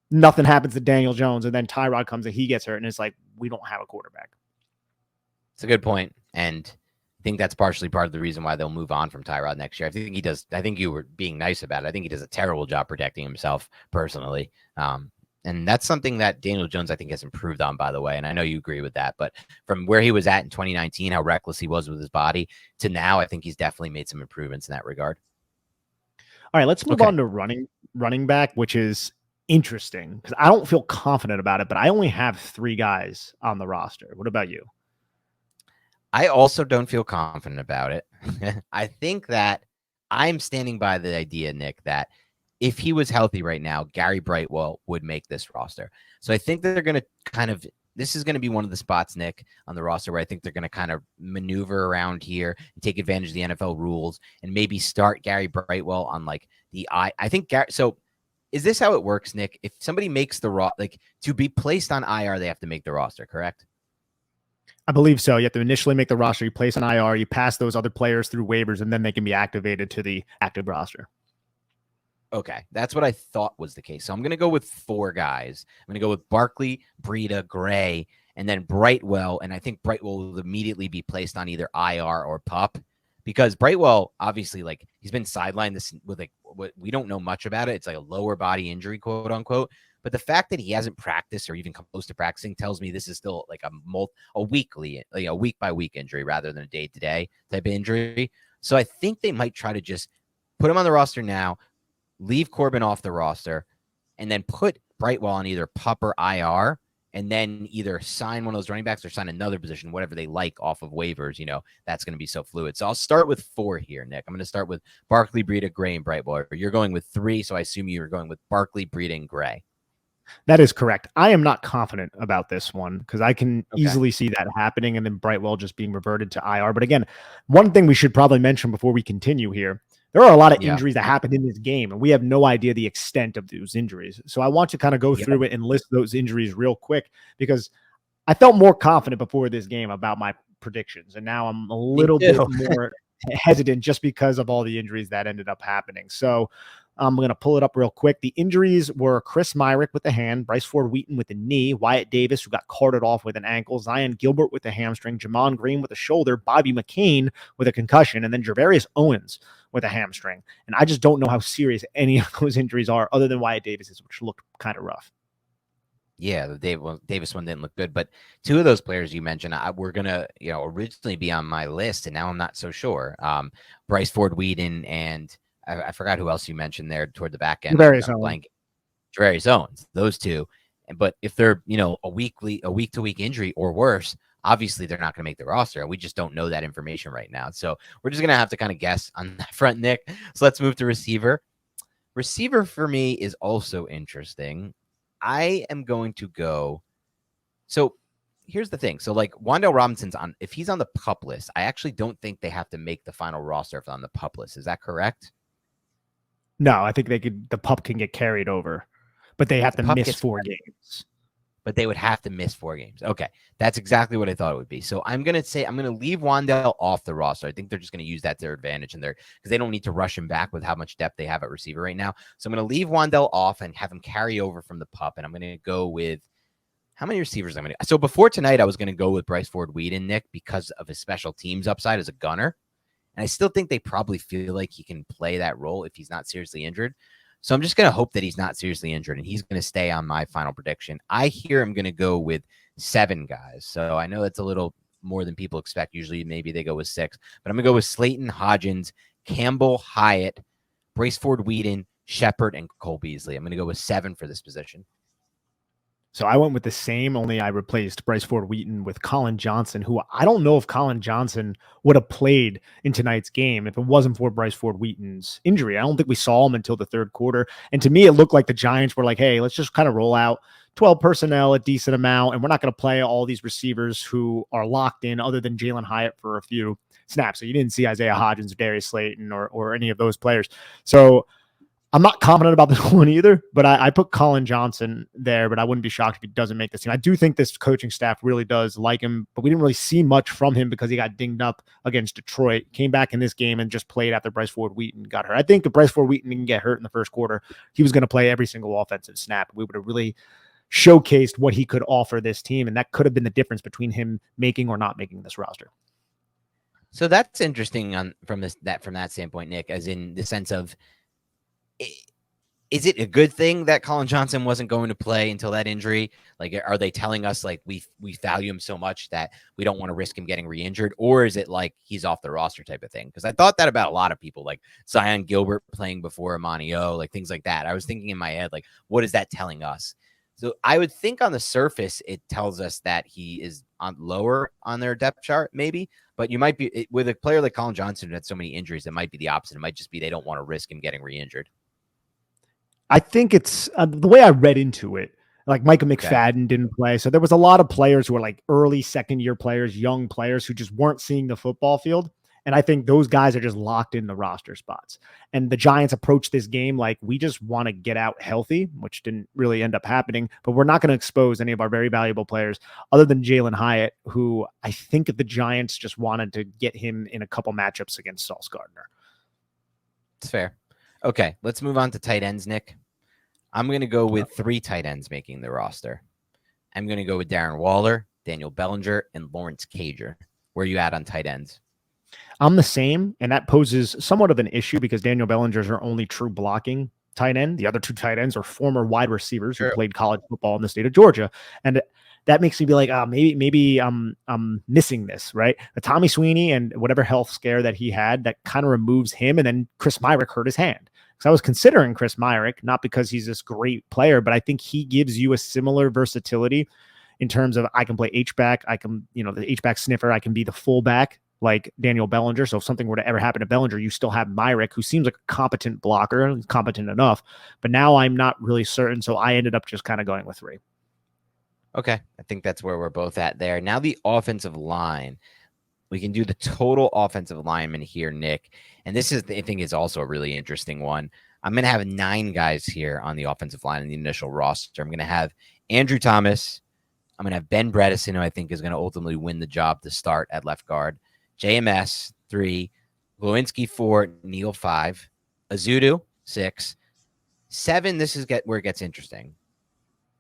nothing happens to Daniel Jones, and then Tyrod comes and he gets hurt, and it's like we don't have a quarterback. It's a good point, and I think that's partially part of the reason why they'll move on from Tyrod next year. I think he does. I think you were being nice about it. I think he does a terrible job protecting himself personally. And that's something that Daniel Jones, I think, has improved on, by the way. And I know you agree with that. But from where he was at in 2019, how reckless he was with his body, to now, I think he's definitely made some improvements in that regard. All right, let's move on to running back, which is interesting because I don't feel confident about it, but I only have 3 guys on the roster. What about you? I also don't feel confident about it. I think that I'm standing by the idea, Nick, that if he was healthy right now, Gary Brightwell would make this roster. So I think that they're going to this is going to be one of the spots, Nick, on the roster where I think they're going to kind of maneuver around here and take advantage of the NFL rules and maybe start Gary Brightwell on like the I think Gary. So is this how it works, Nick? If somebody makes the to be placed on IR, they have to make the roster, correct? I believe so. You have to initially make the roster, you place an IR, you pass those other players through waivers, and then they can be activated to the active roster. Okay, that's what I thought was the case. So I'm going to go with 4 guys. I'm going to go with Barkley, Breida, Gray, and then Brightwell. And I think Brightwell will immediately be placed on either IR or PUP because Brightwell, obviously, like he's been sidelined this with like what we don't know much about it. It's like a lower body injury, quote unquote. But the fact that he hasn't practiced or even come close to practicing tells me this is still like a weekly, like a week by week injury rather than a day to day type of injury. So I think they might try to just put him on the roster now, leave Corbin off the roster, and then put Brightwell on either PUP or IR, and then either sign one of those running backs or sign another position, whatever they like off of waivers. That's going to be so fluid. So I'll start with 4 here, Nick. I'm going to start with Barkley, Breida, Gray, and Brightwell. You're going with 3, so I assume you're going with Barkley, Breida, and Gray. That is correct. I am not confident about this one because I can easily see that happening and then Brightwell just being reverted to IR. But again, one thing we should probably mention before we continue here, there are a lot of injuries that happened in this game, and we have no idea the extent of those injuries. So I want to kind of go through it and list those injuries real quick because I felt more confident before this game about my predictions, and now I'm a little bit more hesitant just because of all the injuries that ended up happening. So I'm going to pull it up real quick. The injuries were Chris Myrick with the hand, Bryce Ford-Wheaton with the knee, Wyatt Davis, who got carted off with an ankle, Zion Gilbert with the hamstring, Jamon Green with a shoulder, Bobby McCain with a concussion, and then Gervarius Owens with a hamstring. And I just don't know how serious any of those injuries are other than Wyatt Davis's, which looked kind of rough. Yeah, the Davis one didn't look good, but 2 of those players you mentioned, were gonna, originally be on my list, and now I'm not so sure. Bryce Ford-Wheaton and I forgot who else you mentioned there toward the back end. Gervarius Owens, those 2. But if they're a week to week injury or worse, obviously they're not going to make the roster, and we just don't know that information right now. So we're just going to have to kind of guess on that front, Nick. So let's move to receiver. Receiver for me is also interesting. I am going to go. So here's the thing. So like Wan'Dale Robinson's if he's on the PUP list, I actually don't think they have to make the final roster if on the PUP list. Is that correct? No, I think the PUP can get carried over, but they have to miss 4 games. But they would have to miss 4 games. Okay. That's exactly what I thought it would be. So I'm going to leave Wan'Dale off the roster. I think they're just going to use that to their advantage because they don't need to rush him back with how much depth they have at receiver right now. So I'm going to leave Wan'Dale off and have him carry over from the PUP. And I'm going to go with how many receivers I'm going to. So before tonight, I was going to go with Bryce Ford-Wheaton, Nick, because of his special teams upside as a gunner. And I still think they probably feel like he can play that role if he's not seriously injured. So I'm just going to hope that he's not seriously injured and he's going to stay on my final prediction. I hear I'm going to go with 7 guys. So I know that's a little more than people expect. Usually maybe they go with 6. But I'm going to go with Slayton, Hodgins, Campbell, Hyatt, Bryce Ford-Wheaton, Shepard, and Cole Beasley. I'm going to go with 7 for this position. So I went with the same, only I replaced Bryce Ford-Wheaton with Colin Johnson, who I don't know if Colin Johnson would have played in tonight's game if it wasn't for Bryce Ford-Wheaton's injury. I don't think we saw him until the 3rd quarter. And to me, it looked like the Giants were like, hey, let's just kind of roll out 12 personnel, a decent amount, and we're not going to play all these receivers who are locked in other than Jalen Hyatt for a few snaps. So you didn't see Isaiah Hodgins or Darius Slayton or any of those players. So I'm not confident about this one either, but I put Colin Johnson there, but I wouldn't be shocked if he doesn't make this team. I do think this coaching staff really does like him, but we didn't really see much from him because he got dinged up against Detroit, came back in this game and just played after Bryce Ford-Wheaton got hurt. I think if Bryce Ford-Wheaton didn't get hurt in the 1st quarter, he was going to play every single offensive snap. We would have really showcased what he could offer this team, and that could have been the difference between him making or not making this roster. So that's interesting from that standpoint, Nick, as in the sense of, is it a good thing that Colin Johnson wasn't going to play until that injury? Like, are they telling us like we value him so much that we don't want to risk him getting re-injured, or is it like he's off the roster type of thing? Because I thought that about a lot of people, like Zion Gilbert playing before Amani O, like things like that. I was thinking in my head, like, what is that telling us? So I would think on the surface it tells us that he is on lower on their depth chart, maybe. But you might be with a player like Colin Johnson who had so many injuries. It might be the opposite. It might just be they don't want to risk him getting re-injured. I think it's the way I read into it. Like Micah Okay. McFadden didn't play. So there was a lot of players who were like early second year players, young players who just weren't seeing the football field. And I think those guys are just locked in the roster spots. And the Giants approached this game like we just want to get out healthy, which didn't really end up happening. But we're not going to expose any of our very valuable players other than Jalen Hyatt, who I think the Giants just wanted to get him in a couple matchups against Sauce Gardner. It's fair. Okay, let's move on to tight ends, Nick. I'm going to go with 3 tight ends making the roster. I'm going to go with Darren Waller, Daniel Bellinger, and Lawrence Cager. Where are you at on tight ends? I'm the same, and that poses somewhat of an issue because Daniel Bellinger is our only true blocking tight end. The other 2 tight ends are former wide receivers who played college football in the state of Georgia, and that makes me be like, maybe I'm missing this, right? But Tommy Sweeney and whatever health scare that he had, that kind of removes him, and then Chris Myrick hurt his hand. Because I was considering Chris Myrick, not because he's this great player, but I think he gives you a similar versatility in terms of I can play H-back, I can, the H-back sniffer, I can be the fullback like Daniel Bellinger. So if something were to ever happen to Bellinger, you still have Myrick, who seems like a competent blocker, competent enough. But now I'm not really certain. So I ended up just kind of going with 3. Okay, I think that's where we're both at there. Now the offensive line. We can do the total offensive lineman here, Nick. And this is, I think, is also a really interesting one. I'm going to have 9 guys here on the offensive line in the initial roster. I'm going to have Andrew Thomas. I'm going to have Ben Bredesen, who I think is going to ultimately win the job to start at left guard. JMS, 3. Lewinsky, 4. Neal, 5. Azudu, 6. 7, this is where it gets interesting.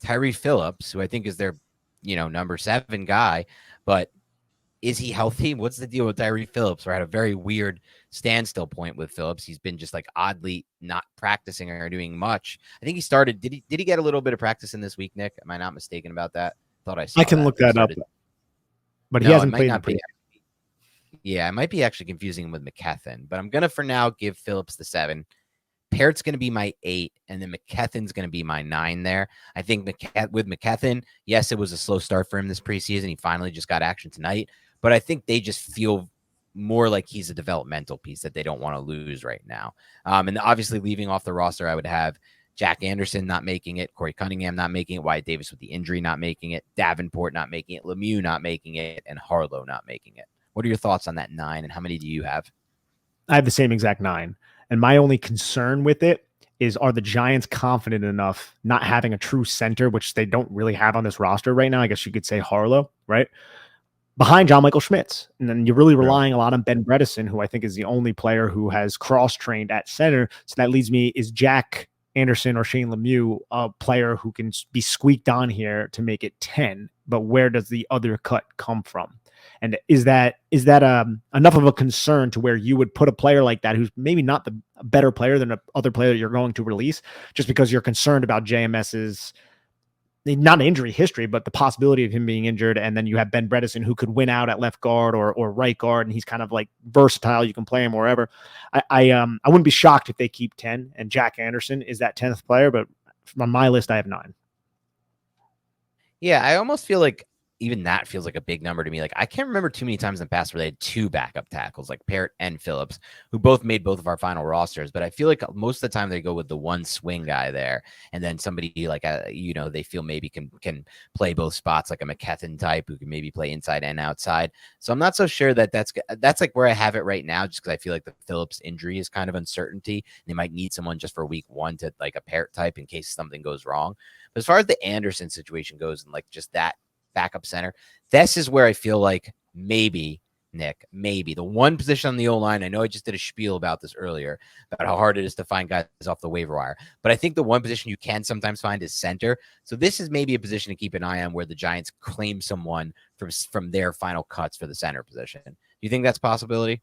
Tyree Phillips, who I think is their, number 7 guy, but is he healthy? What's the deal with Tyree Phillips? We're at a very weird standstill point with Phillips. He's been just like oddly not practicing or doing much. I think he started. Did he get a little bit of practice in this week, Nick? Am I not mistaken about that? Thought I saw. I can that look that up, but he hasn't played in the Yeah, I might be actually confusing him with McKethan, but I'm gonna for now give Phillips the 7. Parrott's going to be my 8, and then McKethan's going to be my 9 there. I think with McKethan, yes, it was a slow start for him this preseason. He finally just got action tonight, but I think they just feel more like he's a developmental piece that they don't want to lose right now. And obviously leaving off the roster, I would have Jack Anderson not making it, Corey Cunningham not making it, Wyatt Davis with the injury not making it, Davenport not making it, Lemieux not making it, and Harlow not making it. What are your thoughts on that 9, and how many do you have? I have the same exact 9. And my only concern with it is, are the Giants confident enough not having a true center, which they don't really have on this roster right now? I guess you could say Harlow, right? Behind John Michael Schmitz. And then you're really relying a lot on Ben Bredesen, who I think is the only player who has cross-trained at center. So that leads me, is Jack Anderson or Shane Lemieux a player who can be squeaked on here to make it 10? But where does the other cut come from? And is that enough of a concern to where you would put a player like that, who's maybe not the better player than a other player that you're going to release, just because you're concerned about JMS's not an injury history, but the possibility of him being injured? And then you have Ben Bredesen, who could win out at left guard or right guard, and he's kind of like versatile. You can play him wherever. I wouldn't be shocked if they keep 10 and Jack Anderson is that 10th player, but on my list I have 9. Yeah, I almost feel like even that feels like a big number to me. Like, I can't remember too many times in the past where they had 2 backup tackles, like Parrott and Phillips, who both made both of our final rosters. But I feel like most of the time they go with the one swing guy there, and then somebody like they feel maybe can play both spots, like a McKethan type who can maybe play inside and outside. So I'm not so sure that's like where I have it right now, just because I feel like the Phillips injury is kind of uncertainty. They might need someone just for week 1 to like a Parrott type in case something goes wrong. But as far as the Anderson situation goes, and like just that backup center, this is where I feel like maybe, Nick, maybe the one position on the O-line, I know I just did a spiel about this earlier, about how hard it is to find guys off the waiver wire, but I think the one position you can sometimes find is center. So this is maybe a position to keep an eye on where the Giants claim someone from their final cuts for the center position. You think that's a possibility?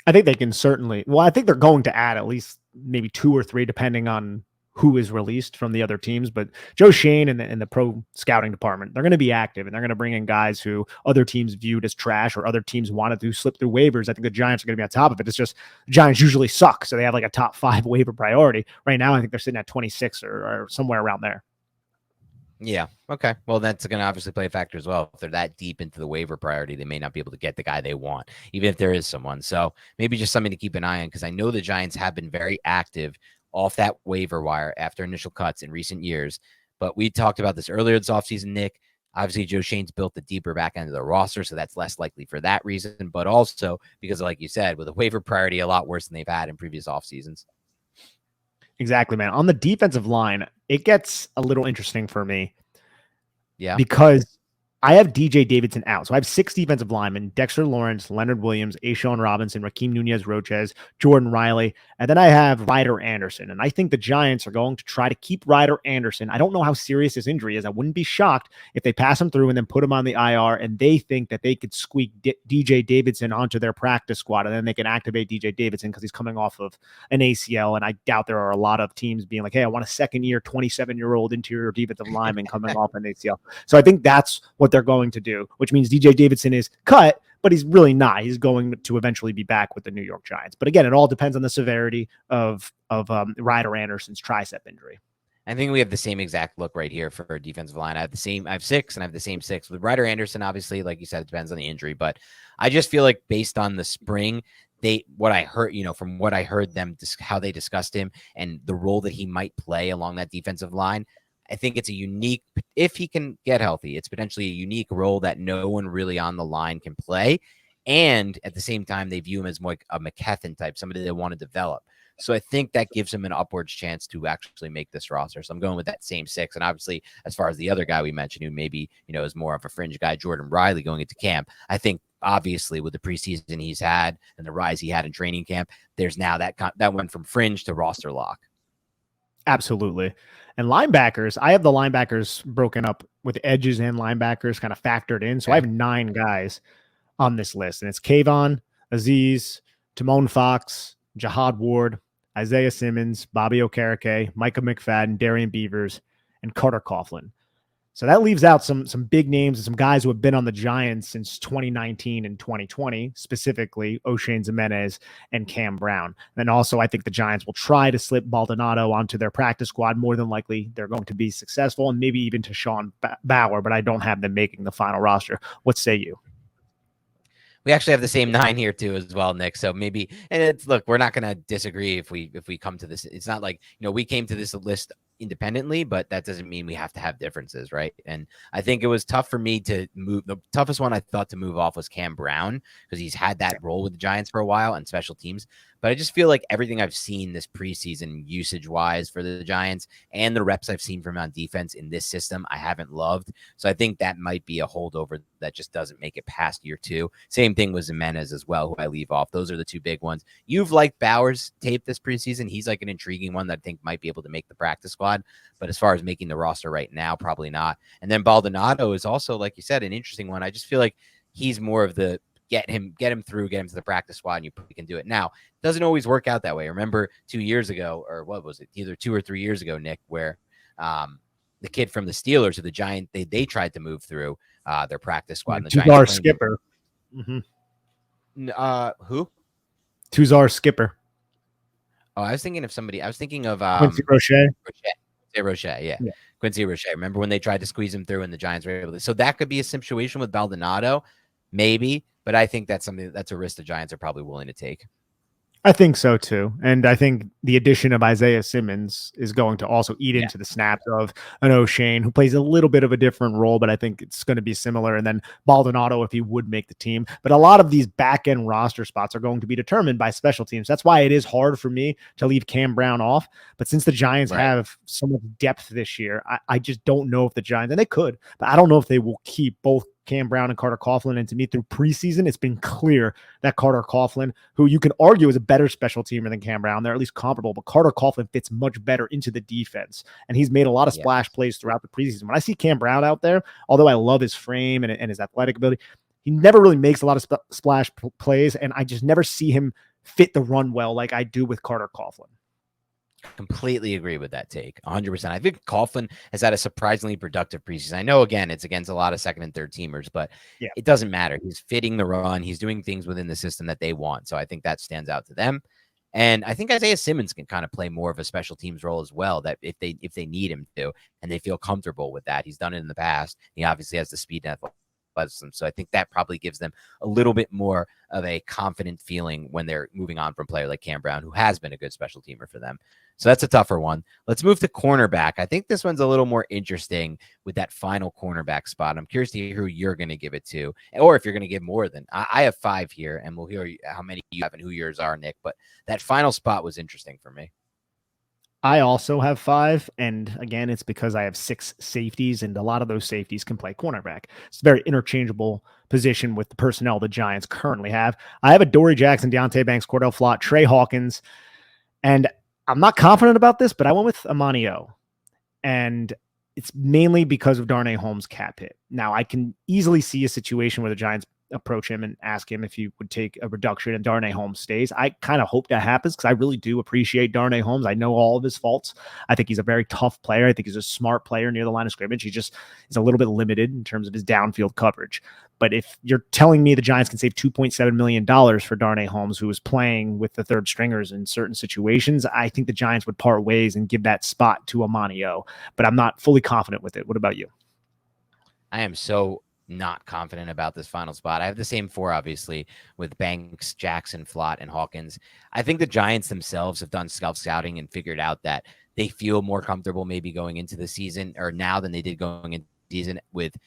I think they can certainly. Well, I think they're going to add at least maybe 2 or 3, depending on who is released from the other teams. But Joe Shane and the pro scouting department, they're going to be active and they're going to bring in guys who other teams viewed as trash or other teams wanted to slip through waivers. I think the Giants are going to be on top of it. It's just the Giants usually suck, so they have like a top 5 waiver priority. Right now, I think they're sitting at 26 or somewhere around there. Yeah. Okay. Well, that's going to obviously play a factor as well. If they're that deep into the waiver priority, they may not be able to get the guy they want, even if there is someone. So maybe just something to keep an eye on, because I know the Giants have been very active off that waiver wire after initial cuts in recent years. But we talked about this earlier this offseason, Nick. Obviously, Joe Shane's built the deeper back end of the roster, so that's less likely for that reason, but also because, like you said, with a waiver priority a lot worse than they've had in previous off seasons. Exactly, man. On the defensive line, it gets a little interesting for me. Yeah. Because I have DJ Davidson out. So I have 6 defensive linemen: Dexter Lawrence, Leonard Williams, Ashawn Robinson, Raheem Nunez-Roches, Jordan Riley. And then I have Ryder Anderson. And I think the Giants are going to try to keep Ryder Anderson. I don't know how serious his injury is. I wouldn't be shocked if they pass him through and then put him on the IR and they think that they could squeak DJ Davidson onto their practice squad and then they can activate DJ Davidson because he's coming off of an ACL. And I doubt there are a lot of teams being like, hey, I want a second-year, 27-year-old interior defensive lineman coming off an ACL. So I think that's what they're going to do, which means DJ Davidson is cut, but he's really not. He's going to eventually be back with the New York Giants. But again, it all depends on the severity of Ryder Anderson's tricep injury. I think we have the same exact look right here for defensive line. I have 6 and I have the same 6 with Ryder Anderson. Obviously, like you said, it depends on the injury, but I just feel like based on the spring, what I heard, from what I heard them, how they discussed him and the role that he might play along that defensive line, I think it's a unique, if he can get healthy, it's potentially a unique role that no one really on the line can play. And at the same time, they view him as more a McKethan type, somebody they want to develop. So I think that gives him an upwards chance to actually make this roster. So I'm going with that same 6. And obviously, as far as the other guy we mentioned, who maybe, is more of a fringe guy, Jordan Riley, going into camp, I think obviously with the preseason he's had and the rise he had in training camp, there's now that went from fringe to roster lock. Absolutely. And linebackers, I have the linebackers broken up with edges and linebackers kind of factored in. So I have 9 guys on this list, and it's Kayvon, Aziz, Timon Fox, Jihad Ward, Isaiah Simmons, Bobby Okereke, Micah McFadden, Darian Beavers, and Carter Coughlin. So that leaves out some big names and some guys who have been on the Giants since 2019 and 2020, specifically O'Shane Ximenez and Cam Brown. And also, I think the Giants will try to slip Baldonado onto their practice squad. More than likely, they're going to be successful, and maybe even to Sean Bauer, but I don't have them making the final roster. What say you? We actually have the same 9 here too as well, Nick. So maybe, and look, we're not going to disagree if we come to this. It's not like, we came to this list independently, but that doesn't mean we have to have differences, right? And I think it was tough for me to move. The toughest one I thought to move off was Cam Brown, because he's had that role with the Giants for a while and special teams. But I just feel like everything I've seen this preseason usage-wise for the Giants and the reps I've seen from on defense in this system, I haven't loved. So I think that might be a holdover that just doesn't make it past year 2. Same thing with Ximenez as well, who I leave off. Those are the 2 big ones. You've liked Bauer's tape this preseason. He's like an intriguing one that I think might be able to make the practice squad. But as far as making the roster right now, probably not. And then Baldonado is also, like you said, an interesting one. I just feel like he's more of the get him through, get him to the practice squad, and you can do it. Now, it doesn't always work out that way. Remember 2 years ago, or what was it, either 2 or 3 years ago, Nick, where the kid from the Steelers, or the Giant, they tried to move through their practice squad. And the Tuzar Skipper. Who? Tuzar Skipper. Oh, I was thinking of somebody. I was thinking of Quincy Roche. Roche, yeah. Quincy Roche. Remember when they tried to squeeze him through and the Giants were able to? So that could be a situation with Baldonado, maybe. But I think that's a risk the Giants are probably willing to take. I think so too. And I think the addition of Isaiah Simmons is going to also eat into the snaps of an O'Shane, who plays a little bit of a different role, but I think it's going to be similar. And then Baldonado, if he would make the team. But a lot of these back end roster spots are going to be determined by special teams. That's why it is hard for me to leave Cam Brown off. But since the Giants have so much depth this year, I just don't know if the Giants, and they could, but I don't know if they will keep both Cam Brown and Carter Coughlin. And to me, through preseason, it's been clear that Carter Coughlin, who you can argue is a better special teamer than Cam Brown, they're at least comparable, but Carter Coughlin fits much better into the defense. And he's made a lot of splash plays throughout the preseason. When I see Cam Brown out there, although I love his frame and his athletic ability, He never really makes a lot of splash plays, and I just never see him fit the run well like I do with Carter Coughlin. Completely agree with that take. 100%. I think Coughlin has had a surprisingly productive preseason. I know, again, it's against a lot of second and third teamers, but yeah, it doesn't matter. He's fitting the run. He's doing things within the system that they want. So I think that stands out to them. And I think Isaiah Simmons can kind of play more of a special teams role as well, that if they need him to, and they feel comfortable with that. He's done it in the past. He obviously has the speed and athleticism. So I think that probably gives them a little bit more of a confident feeling when they're moving on from a player like Cam Brown, who has been a good special teamer for them. So that's a tougher one. Let's move to cornerback. I think this one's a little more interesting with that final cornerback spot. I'm curious to hear who you're going to give it to, or if you're going to give more than. I have 5 here, and we'll hear how many you have and who yours are, Nick. But that final spot was interesting for me. I also have 5, and again, it's because I have 6 safeties, and a lot of those safeties can play cornerback. It's a very interchangeable position with the personnel the Giants currently have. I have Adoree Jackson, Deonte Banks, Cordell Flott, Trey Hawkins, and I'm not confident about this, but I went with Amani O, and it's mainly because of Darnay Holmes' cap hit. Now, I can easily see a situation where the Giants approach him and ask him if he would take a reduction and Darnay Holmes stays. I kind of hope that happens because I really do appreciate Darnay Holmes. I know all of his faults. I think he's a very tough player. I think he's a smart player near the line of scrimmage. He just is a little bit limited in terms of his downfield coverage. But if you're telling me the Giants can save $2.7 million for Darnay Holmes, who is playing with the third stringers in certain situations, I think the Giants would part ways and give that spot to Amani O. But I'm not fully confident with it. What about you? I am so not confident about this final spot. I have the same 4, obviously, with Banks, Jackson, Flott, and Hawkins. I think the Giants themselves have done scouting and figured out that they feel more comfortable maybe going into the season or now than they did going into the season with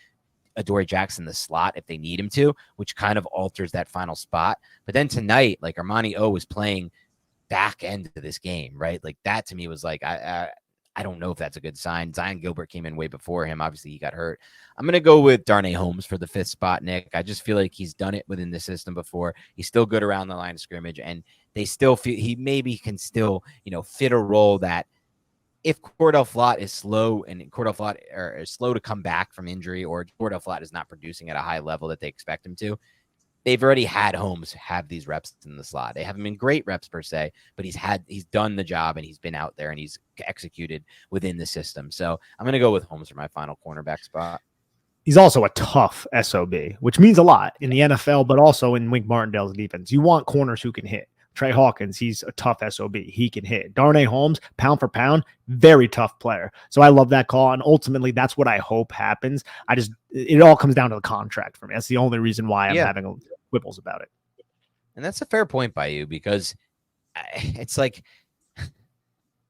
Adoree Jackson the slot if they need him to, which kind of alters that final spot. But then tonight, like Armani O was playing back end of this game, right? Like that to me was like, I don't know if that's a good sign. Zion Gilbert came in way before him. Obviously, he got hurt. I'm going to go with Darnay Holmes for the 5th spot, Nick. I just feel like he's done it within the system before. He's still good around the line of scrimmage, and they still feel he maybe can still, fit a role that if Cordell Flott is slow and Cordell Flott is slow to come back from injury, or Cordell Flott is not producing at a high level that they expect him to, they've already had Holmes have these reps in the slot. They haven't been great reps per se, but he's done the job and he's been out there and he's executed within the system. So I'm going to go with Holmes for my final cornerback spot. He's also a tough SOB, which means a lot in the NFL, but also in Wink Martindale's defense. You want corners who can hit. Trey Hawkins, he's a tough SOB. He can hit. Darnay Holmes, pound for pound, very tough player. So I love that call. And ultimately, that's what I hope happens. It all comes down to the contract for me. That's the only reason why I'm having quibbles about it. And that's a fair point by you, because it's like,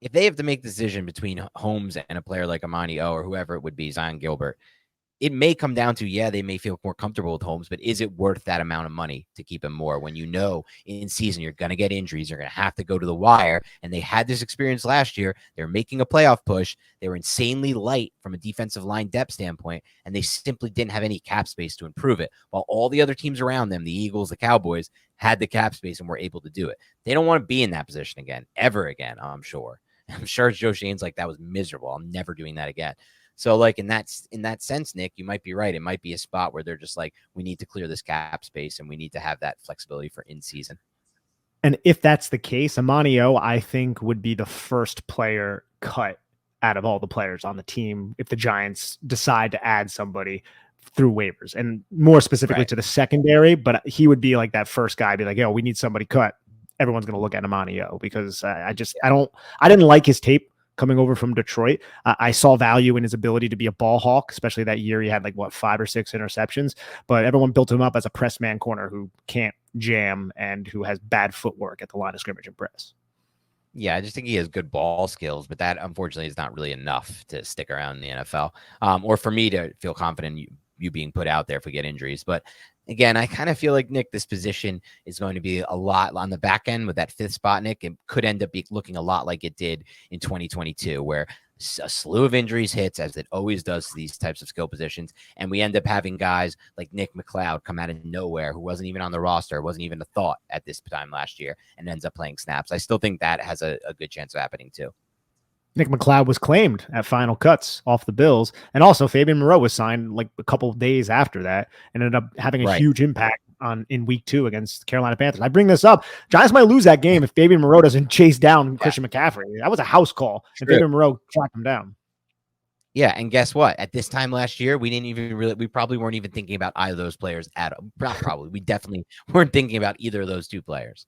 if they have to make the decision between Holmes and a player like Amani O or whoever it would be, Zion Gilbert, it may come down to, they may feel more comfortable with Holmes, but is it worth that amount of money to keep him more when in season you're going to get injuries, you're going to have to go to the wire, and they had this experience last year. They're making a playoff push. They were insanely light from a defensive line depth standpoint, and they simply didn't have any cap space to improve it, while all the other teams around them, the Eagles, the Cowboys, had the cap space and were able to do it. They don't want to be in that position again, ever again, I'm sure. I'm sure Joe Shane's like, that was miserable. I'm never doing that again. So, like, in that sense, Nick, you might be right. It might be a spot where they're just like, we need to clear this cap space and we need to have that flexibility for in season. And if that's the case, Amani O, I think, would be the first player cut out of all the players on the team if the Giants decide to add somebody through waivers, and more specifically to the secondary. But he would be like that first guy, be like, yo, we need somebody cut. Everyone's going to look at Amani O, because I didn't like his tape coming over from Detroit. I saw value in his ability to be a ball hawk, especially that year he had 5 or 6 interceptions, but everyone built him up as a press man corner who can't jam and who has bad footwork at the line of scrimmage and press. Yeah, I just think he has good ball skills, but that unfortunately is not really enough to stick around in the NFL, or for me to feel confident you being put out there if we get injuries. But again, I kind of feel like, Nick, this position is going to be a lot on the back end with that 5th spot, Nick. It could end up looking a lot like it did in 2022, where a slew of injuries hits, as it always does to these types of skill positions. And we end up having guys like Nick McLeod come out of nowhere, who wasn't even on the roster, wasn't even a thought at this time last year, and ends up playing snaps. I still think that has a good chance of happening too. Nick McLeod was claimed at Final Cuts off the Bills, and also Fabian Moreau was signed like a couple of days after that, and ended up having a Right. huge impact on in week 2 against Carolina Panthers. I bring this up. Giants might lose that game if Fabian Moreau doesn't chase down Yeah, Christian McCaffrey. That was a house call, and true. Fabian Moreau tracked him down. Yeah, and guess what? At this time last year, we probably weren't even thinking about either of those players at all. Probably. We definitely weren't thinking about either of those two players.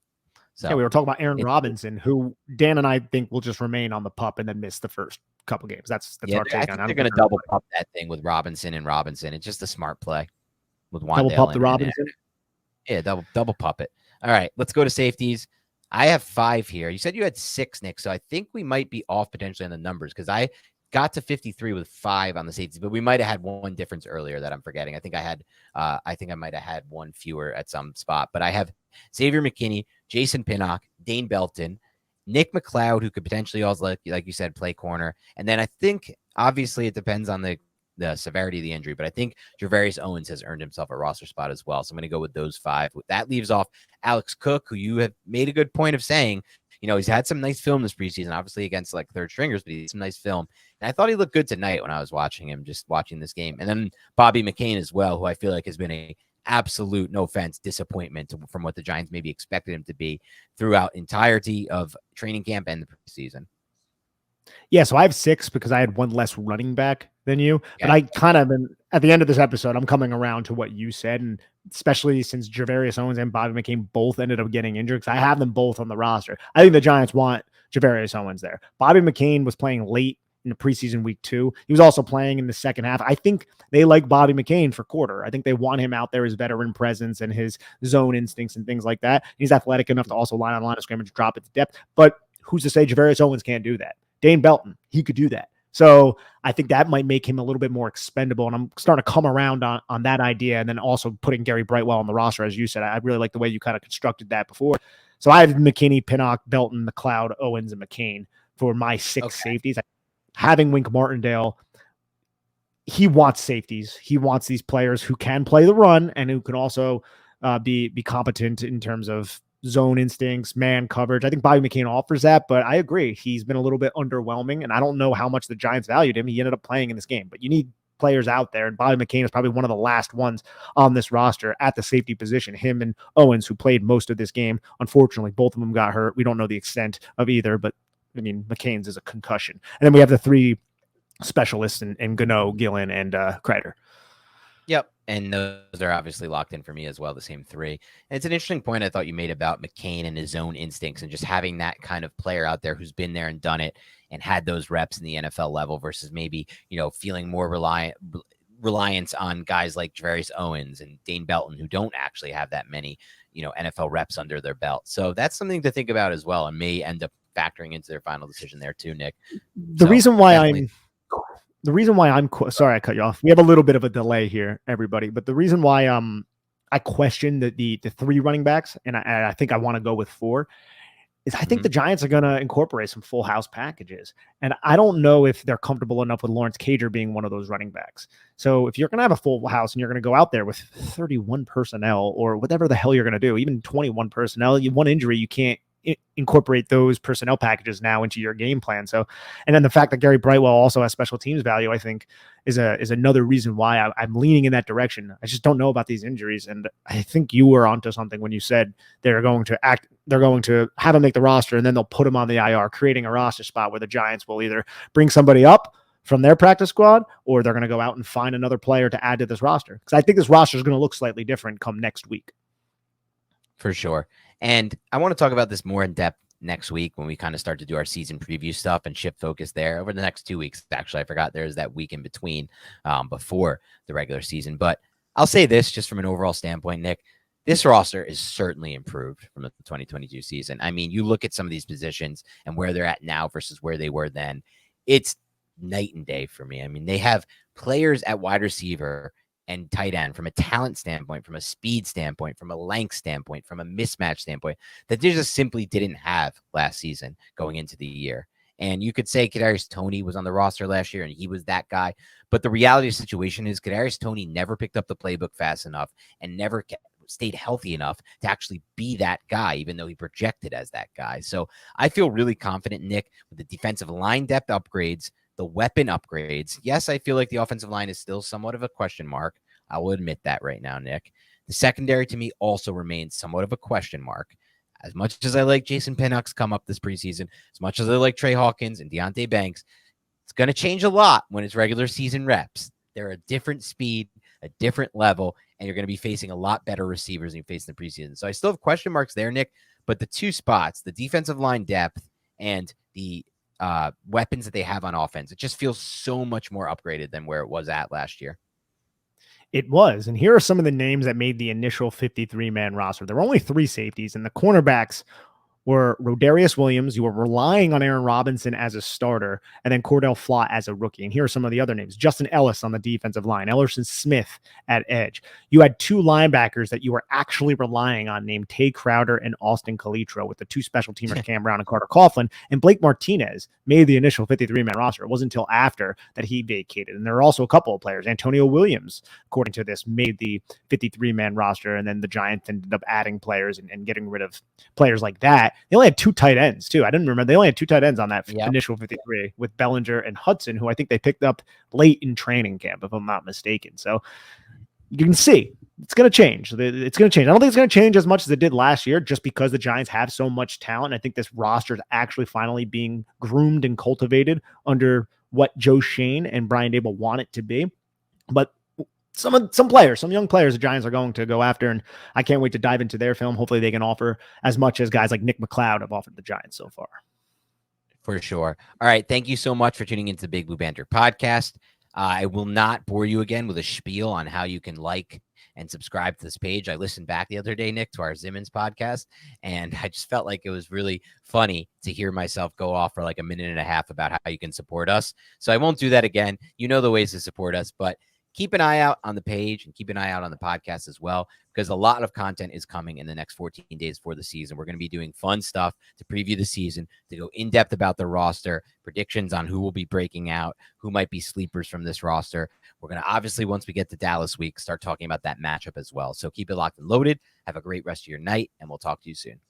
Yeah, So we were talking about Aaron it's Robinson, who Dan and I think will just remain on the pup and then miss the first couple games. That's yeah, our I take on. think I they're don't going think to they're double pup that thing with Robinson and Robinson. It's just a smart play with double Wandale pup the in there. Robinson. Yeah, double pup it. All right, let's go to safeties. I have 5 here. You said you had 6, Nick. So I think we might be off potentially on the numbers because I got to 53 with 5 on the safeties, but we might have had one difference earlier that I'm forgetting. I think I might have had one fewer at some spot, but I have Xavier McKinney, Jason Pinnock, Dane Belton, Nick McLeod, who could potentially also, like you said, play corner. And then I think obviously it depends on the severity of the injury, but I think Javarius Owens has earned himself a roster spot as well. So I'm going to go with those 5. That leaves off Alex Cook, who you have made a good point of saying, he's had some nice film this preseason, obviously against like third stringers, but he's some nice film. And I thought he looked good tonight when I was watching him, just watching this game. And then Bobby McCain as well, who I feel like has been a absolute, no offense, disappointment from what the Giants maybe expected him to be throughout entirety of training camp and the preseason. Yeah, so I have 6 because I had one less running back than you. Okay. But I kind of been at the end of this episode, I'm coming around to what you said, and especially since Javarius Owens and Bobby McCain both ended up getting injured, because I have them both on the roster. I think the Giants want Javarius Owens there. Bobby McCain was playing late in the preseason week 2. He was also playing in the second half. I think they like Bobby McCain for quarter. I think they want him out there, his veteran presence and his zone instincts and things like that. He's athletic enough to also line on line of scrimmage, drop it to depth. But who's to say Javarius Owens can't do that? Dane Belton, he could do that. So I think that might make him a little bit more expendable. And I'm starting to come around on that idea. And then also putting Gary Brightwell on the roster, as you said. I really like the way you kind of constructed that before. So I have McKinney, Pinnock, Belton, McLeod, Owens, and McCain for my 6 safeties. Having Wink Martindale, he wants safeties. He wants these players who can play the run and who can also be competent in terms of zone instincts, man coverage. I think Bobby McCain offers that, but I agree. He's been a little bit underwhelming, and I don't know how much the Giants valued him. He ended up playing in this game, but you need players out there, and Bobby McCain is probably one of the last ones on this roster at the safety position. Him and Owens, who played most of this game. Unfortunately, both of them got hurt. We don't know the extent of either, but I mean, McCain's is a concussion. And then we have the 3 specialists in Gano, Gillen, and Kreider. Yep. And those are obviously locked in for me as well, the same 3. And it's an interesting point I thought you made about McCain and his own instincts and just having that kind of player out there who's been there and done it and had those reps in the NFL level versus maybe, feeling more reliance on guys like Javarius Owens and Dane Belton, who don't actually have that many, NFL reps under their belt. So that's something to think about as well and may end up factoring into their final decision there too, Nick. The reason why I'm sorry I cut you off. We have a little bit of a delay here, everybody. But the reason why I question the 3 running backs, and I think I want to go with 4, is I think the Giants are going to incorporate some full house packages. And I don't know if they're comfortable enough with Lawrence Cager being one of those running backs. So if you're going to have a full house and you're going to go out there with 31 personnel or whatever the hell you're going to do, even 21 personnel, one injury, you can't incorporate those personnel packages now into your game plan. So, and then the fact that Gary Brightwell also has special teams value, I think is another reason why I'm leaning in that direction. I just don't know about these injuries. And I think you were onto something when you said they're going to have him make the roster and then they'll put him on the IR, creating a roster spot where the Giants will either bring somebody up from their practice squad or they're going to go out and find another player to add to this roster. Because I think this roster is going to look slightly different come next week. For sure. And I want to talk about this more in depth next week when we kind of start to do our season preview stuff and shift focus there over the next 2 weeks. Actually, I forgot there's that week in between before the regular season. But I'll say this just from an overall standpoint, Nick, this roster is certainly improved from the 2022 season. I mean, you look at some of these positions and where they're at now versus where they were then. It's night and day for me. I mean, they have players at wide receiver and tight end from a talent standpoint, from a speed standpoint, from a length standpoint, from a mismatch standpoint that they just simply didn't have last season going into the year. And you could say Kadarius Toney was on the roster last year and he was that guy. But the reality of the situation is Kadarius Toney never picked up the playbook fast enough and never stayed healthy enough to actually be that guy, even though he projected as that guy. So I feel really confident, Nick, with the defensive line depth upgrades, the weapon upgrades. Yes, I feel like the offensive line is still somewhat of a question mark. I will admit that right now, Nick. The secondary to me also remains somewhat of a question mark. As much as I like Jason Pinnock's come up this preseason, as much as I like Trey Hawkins and Deontay Banks, it's going to change a lot when it's regular season reps. They're a different speed, a different level, and you're going to be facing a lot better receivers than you face in the preseason. So I still have question marks there, Nick, but the two spots, the defensive line depth and the weapons that they have on offense, it just feels so much more upgraded than where it was at last year. It was. And here are some of the names that made the initial 53-man roster. There were only 3 safeties, and the cornerbacks were Rodarius Williams. You were relying on Aaron Robinson as a starter, and then Cordell Flott as a rookie. And here are some of the other names. Justin Ellis on the defensive line, Ellerson Smith at edge. You had 2 linebackers that you were actually relying on, named Tay Crowder and Austin Calitro, with the 2 special teamers, Cam Brown and Carter Coughlin. And Blake Martinez made the initial 53-man roster. It wasn't until after that he vacated. And there are also a couple of players. Antonio Williams, according to this, made the 53-man roster, and then the Giants ended up adding players and getting rid of players like that. They only had 2 tight ends, too. I didn't remember. They only had 2 tight ends on that initial 53, with Bellinger and Hudson, who I think they picked up late in training camp, if I'm not mistaken. So you can see it's going to change. It's going to change. I don't think it's going to change as much as it did last year, just because the Giants have so much talent. I think this roster is actually finally being groomed and cultivated under what Joe Shane and Brian Dable want it to be. But some young players the Giants are going to go after, and I can't wait to dive into their film. Hopefully they can offer as much as guys like Nick McLeod have offered the Giants so far. For sure. All right. Thank you so much for tuning into the Big Blue Banter podcast. I will not bore you again with a spiel on how you can like and subscribe to this page. I listened back the other day, Nick, to our Simmons podcast, and I just felt like it was really funny to hear myself go off for like a minute and a half about how you can support us. So I won't do that again. You know the ways to support us, but keep an eye out on the page and keep an eye out on the podcast as well, because a lot of content is coming in the next 14 days for the season. We're going to be doing fun stuff to preview the season, to go in depth about the roster, predictions on who will be breaking out, who might be sleepers from this roster. We're going to obviously, once we get to Dallas week, start talking about that matchup as well. So keep it locked and loaded. Have a great rest of your night, and we'll talk to you soon.